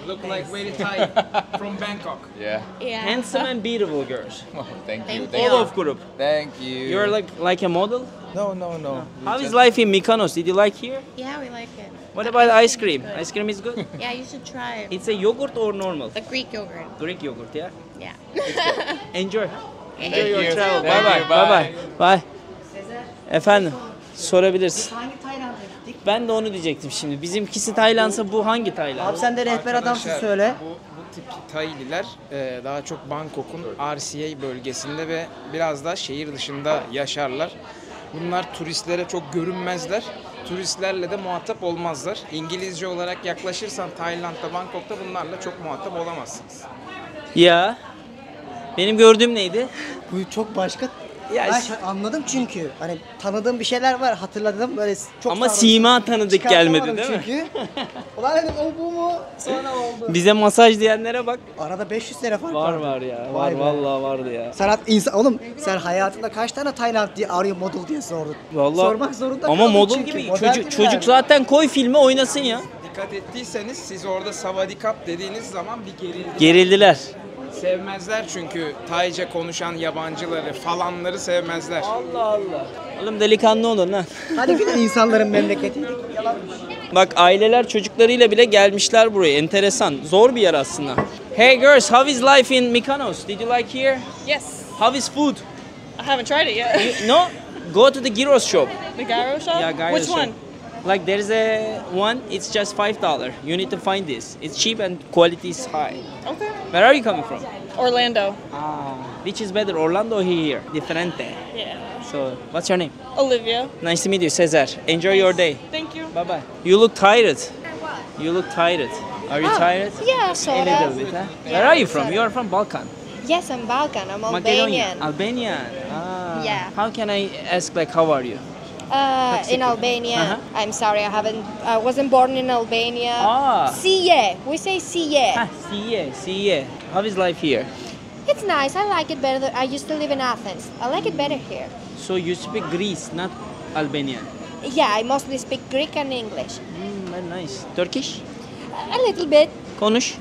Look like very Thai from Bangkok. Yeah. Yeah. Handsome and beautiful girls. Oh, thank you. Thank All of group. Thank you. You're like a model? No, no, no. How is life in Mykonos? Did you like here? Yeah, we like it. What about ice cream? Ice cream is good? Yeah, you should try it. It's a yogurt or normal? The Greek yogurt. Greek yogurt, yeah? Yeah. Enjoy. Enjoy Thank your you. travel. Thank Bye bye. you. Bye Bye. bye. Bye. Efendim, sorabilirsin. Hangi Tayland'a gittik? Ben de onu diyecektim şimdi. Bizimkisi Tayland'sa bu hangi Tayland? Abi sen de rehber adamsın söyle. Bu tip Thai'liler daha çok Bangkok'un RCA bölgesinde ve biraz da şehir dışında yaşarlar. Bunlar turistlere çok görünmezler. Turistlerle de muhatap olmazlar. İngilizce olarak yaklaşırsan Tayland'da, Bangkok'ta bunlarla çok muhatap olamazsınız. Ya. Benim gördüğüm neydi? Bu çok başka. Ya Ben s- anladım çünkü. Hani tanıdığım bir şeyler var, hatırladım böyle çok Ama sağlam. sima tanıdık gelmedi değil mi? Çünkü. Ulan dedim o bu mu? Sonra oldu. Bize masaj diyenlere bak. Arada 500 lira fark Var var. var ya. Var Vay be. vallahi vardı ya. Sen oğlum sen hayatında kaç tane Tayland diye arıyor model diye sordun. Vallahi. Sormak zorunda Ama kaldım model çünkü. gibi Model çocuk gibiler. çocuk zaten koy filmi oynasın ya. Dikkat ettiyseniz siz orada Savadikap dediğiniz zaman bir gerildiniz. Gerildiler. Sevmezler çünkü Tayca konuşan yabancıları falanları sevmezler. Allah Allah. Oğlum delikanlı olun lan. Hadi gidin insanların memleketiydik. Yalanmış. Bak aileler çocuklarıyla bile gelmişler buraya. Enteresan. Zor bir yer aslında. Hey girls, how is life in Mykonos? Did you like here? Yes. How is food? I haven't tried it yet. No? Go to the gyros shop. The gyro shop? Yeah, gyros Which shop. one? Like there's a one, it's just $5. You need to find this. It's cheap and quality is high. Okay. Where are you coming from? Orlando. Which is better, Orlando or here? Differente. Yeah. So, what's your name? Olivia. Nice to meet you, Cesar. Enjoy your day. Thank you. Bye bye. You look tired. You look tired. Are you tired? Yeah, A sort little of. bit, huh? Where are you from? You are from Balkan. Yes, I'm Balkan. I'm Macedonia. Albanian. Albanian. Ah. Yeah. How can I ask, like, how are you? In Albania. I'm sorry, I wasn't born in Albania. Ah. Siye. We say Siye. See. How is life here? It's nice. I like it better. I used to live in Athens. I like it better here. So you speak Greece, not Albanian. Yeah, I mostly speak Greek and English. Very nice. Turkish? A little bit. Konuş.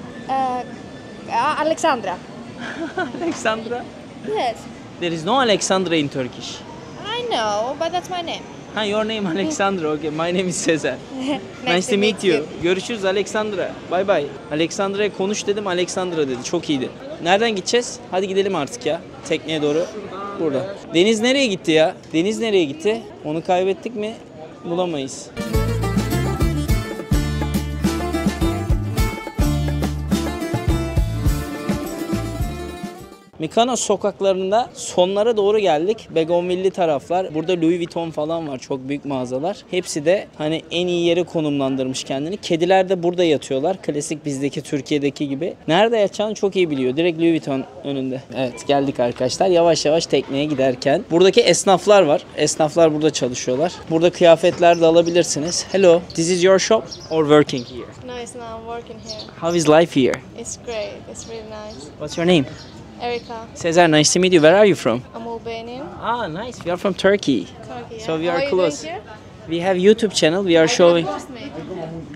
Alexandra. Alexandra? Yes. There is no Alexandra in Turkish. I know, but that's my name. Ha, your name Alexandra. Okay, my name is Cesar. Nice to meet you. Görüşürüz Alexandra. Bye bye. Alexandra'ya konuş dedim, Alexandra dedi. Çok iyiydi. Nereden gideceğiz? Hadi gidelim artık ya. Tekneye doğru. Burada. Deniz nereye gitti ya? Deniz nereye gitti? Onu kaybettik mi? Bulamayız. Mykonos sokaklarında sonlara doğru geldik. Begonvilli taraflar. Burada Louis Vuitton falan var. Çok büyük mağazalar. Hepsi de hani en iyi yere konumlandırmış kendini. Kediler de burada yatıyorlar. Klasik bizdeki Türkiye'deki gibi. Nerede yatacağını çok iyi biliyor. Direkt Louis Vuitton önünde. Evet geldik arkadaşlar. Yavaş yavaş tekneye giderken. Buradaki esnaflar var. Esnaflar burada çalışıyorlar. Burada kıyafetler de alabilirsiniz. Hello, this is your shop or working here? No, it's not. I'm working here. How is life here? It's great. It's really nice. What's your name? Erica. Cesar, nice to meet you. Where are you from? I'm Albanian. Ah, nice. We are from Turkey. Turkey. So we How are you close. doing here? We have YouTube channel. We are showing Post me.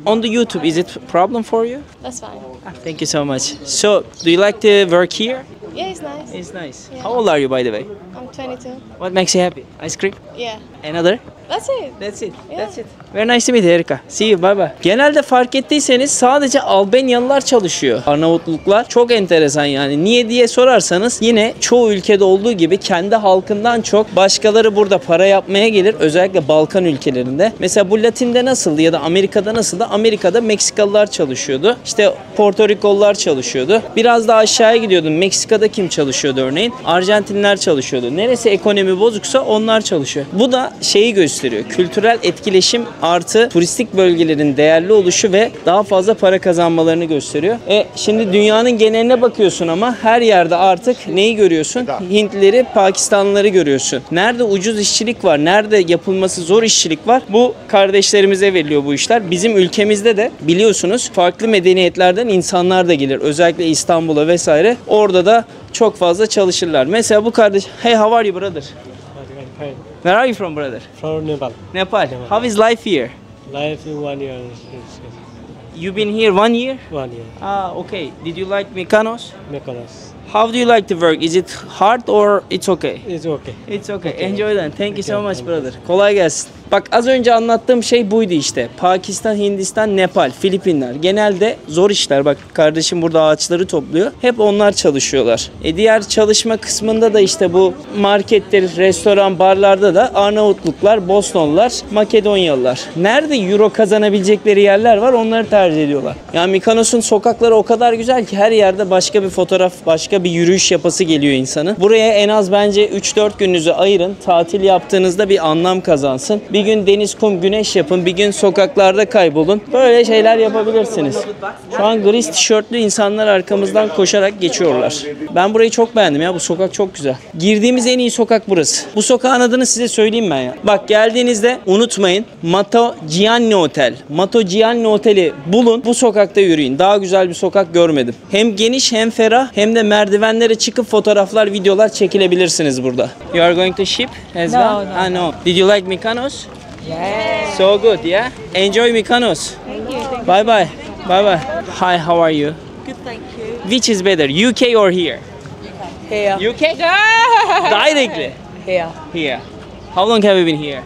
on the YouTube. Is it a problem for you? That's fine. Thank you so much. So, do you like to work here? Yeah, it's nice. It's nice. Yeah. How old are you, by the way? I'm 22. What makes you happy? Ice cream? Yeah. Another? That's it. That's it. Yeah. That's it. Very nice to meet you, Erika. See you. Bye bye. Genelde fark ettiyseniz sadece Albanyalılar çalışıyor. Arnavutluklar çok enteresan yani. Niye diye sorarsanız yine çoğu ülkede olduğu gibi kendi halkından çok başkaları burada para yapmaya gelir. Özellikle Balkan ülkelerinde. Mesela bu Latin'de nasıldı ya da Amerika'da nasıldı? Amerika'da Meksikalılar çalışıyordu. İşte Porto Rikolular çalışıyordu. Biraz daha aşağıya gidiyordun. Meksika'da kim çalışıyordu örneğin? Arjantinliler çalışıyordu. Neresi ekonomi bozuksa onlar çalışıyor. Bu da şeyi gösteriyor. Kültürel etkileşim artı turistik bölgelerin değerli oluşu ve daha fazla para kazanmalarını gösteriyor. Şimdi dünyanın geneline bakıyorsun ama her yerde artık neyi görüyorsun? Hintlileri, Pakistanlıları görüyorsun. Nerede ucuz işçilik var, nerede yapılması zor işçilik var, bu kardeşlerimize veriliyor bu işler. Bizim ülkemizde de biliyorsunuz farklı medeniyetlerden insanlar da gelir. Özellikle İstanbul'a vesaire. Orada da çok fazla çalışırlar. Mesela bu kardeş, hey, how are you brother? Where are you from, brother? From Nepal. Nepal. How is life here? Life in 1 year. You've been here 1 year? 1 year. Ah, okay. Did you like Mykonos? Mykonos. How do you like to work? Is it hard or it's okay? It's okay. It's okay. Enjoy that. Thank you so much, brother. Kolay gelsin. Bak az önce anlattığım şey buydu işte. Pakistan, Hindistan, Nepal, Filipinler. Genelde zor işler. Bak kardeşim burada ağaçları topluyor. Hep onlar çalışıyorlar. Diğer çalışma kısmında da işte bu marketler, restoran, barlarda da Arnavutluklar, Bosnalılar, Makedonyalılar. Nerede euro kazanabilecekleri yerler var onları tercih ediyorlar. Yani Mykonos'un sokakları o kadar güzel ki her yerde başka bir fotoğraf, başka bir yürüyüş yapası geliyor insanın. Buraya en az bence 3-4 gününüzü ayırın. Tatil yaptığınızda bir anlam kazansın. Bir gün deniz, kum, güneş yapın. Bir gün sokaklarda kaybolun. Böyle şeyler yapabilirsiniz. Şu an gri tişörtlü insanlar arkamızdan koşarak geçiyorlar. Ben burayı çok beğendim ya. Bu sokak çok güzel. Girdiğimiz en iyi sokak burası. Bu sokağın adını size söyleyeyim ben ya. Bak geldiğinizde unutmayın. Mato Gianni Otel. Mato Gianni Otel'i bulun. Bu sokakta yürüyün. Daha güzel bir sokak görmedim. Hem geniş hem ferah hem de merdivenlere çıkıp fotoğraflar, videolar çekilebilirsiniz burada. You are going to ship as well? No. Ah, no. Did you like Mykonos? Yeah. So good, yeah? Enjoy Mykonos. Thank you. Bye bye. Bye bye. Hi, how are you? Good, thank you. Which is better, UK or here? Here. UK? Directly? Here. Here. How long have you been here?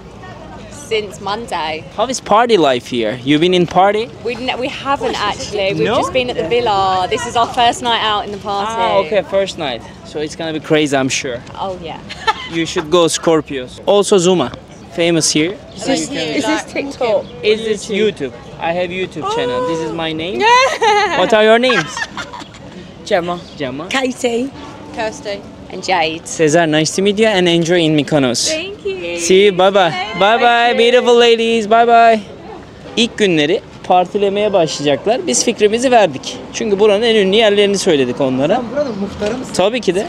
Since Monday. How is party life here? You've been in party? We haven't actually. We've No? just been at the villa. This is our first night out in the party. Ah, okay, first night. So it's gonna be crazy, I'm sure. Oh yeah. You should go Scorpios. Also Zuma, famous here. Is this TikTok? Is this YouTube? I have YouTube channel. This is my name. What are your names? Gemma. Gemma. Katie. Kirsty. And Jade. Cesar, nice to meet you and enjoy in Mykonos. Thank you. See you, bye bye. Bye bye, beautiful ladies, bye bye. İlk günleri partilemeye başlayacaklar. Biz fikrimizi verdik. Çünkü buranın en ünlü yerlerini söyledik onlara. Sen buranın muhtarı mısın? Tabii ki de.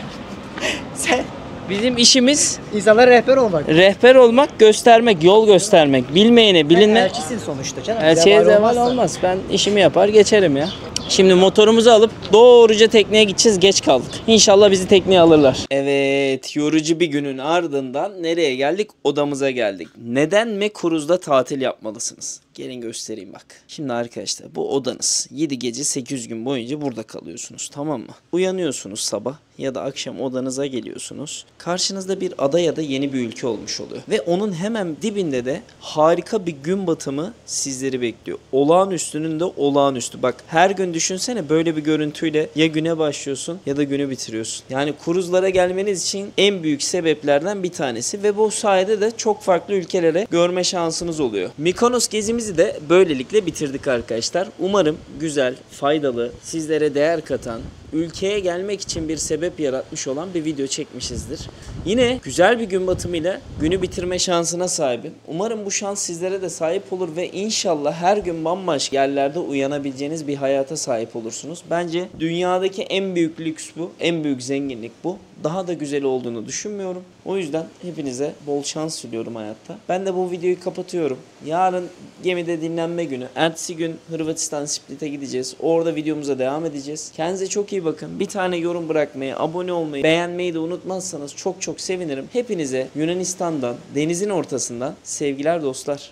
Sen Bizim işimiz insanlara rehber olmak. rehber olmak, göstermek, yol göstermek. Bilmeyene bilinme. Elçisin sonuçta canım. Elçiye Zeval zeval olmazsa. olmaz. Ben işimi yapar geçerim ya. Şimdi motorumuzu alıp doğruca tekneye gideceğiz. Geç kaldık. İnşallah bizi tekneye alırlar. Evet, yorucu bir günün ardından nereye geldik? Odamıza geldik. Neden Mekruz'da tatil yapmalısınız? Gelin göstereyim bak. Şimdi arkadaşlar bu odanız. 7 gece 8 gün boyunca burada kalıyorsunuz, tamam mı? Uyanıyorsunuz sabah ya da akşam odanıza geliyorsunuz. Karşınızda bir ada ya da yeni bir ülke olmuş oluyor. Ve onun hemen dibinde de harika bir gün batımı sizleri bekliyor. Olağanüstünün de olağanüstü. Bak her gün düşünsene böyle bir görüntüyle ya güne başlıyorsun ya da günü bitiriyorsun. Yani kruzlara gelmeniz için en büyük sebeplerden bir tanesi ve bu sayede de çok farklı ülkelere görme şansınız oluyor. Mykonos gezimizi de böylelikle bitirdik arkadaşlar. Umarım güzel, faydalı, sizlere değer katan, ülkeye gelmek için bir sebep yaratmış olan bir video çekmişizdir. Yine güzel bir gün batımıyla günü bitirme şansına sahibim. Umarım bu şans sizlere de sahip olur ve inşallah her gün bambaşka yerlerde uyanabileceğiniz bir hayata sahip olursunuz. Bence dünyadaki en büyük lüks bu, en büyük zenginlik bu. Daha da güzel olduğunu düşünmüyorum. O yüzden hepinize bol şans diliyorum hayatta. Ben de bu videoyu kapatıyorum. Yarın gemide dinlenme günü. Ertesi gün Hırvatistan Split'e gideceğiz. Orada videomuza devam edeceğiz. Kendinize çok iyi bakın. Bir tane yorum bırakmayı, abone olmayı, beğenmeyi de unutmazsanız çok çok sevinirim. Hepinize Yunanistan'dan, denizin ortasından sevgiler dostlar.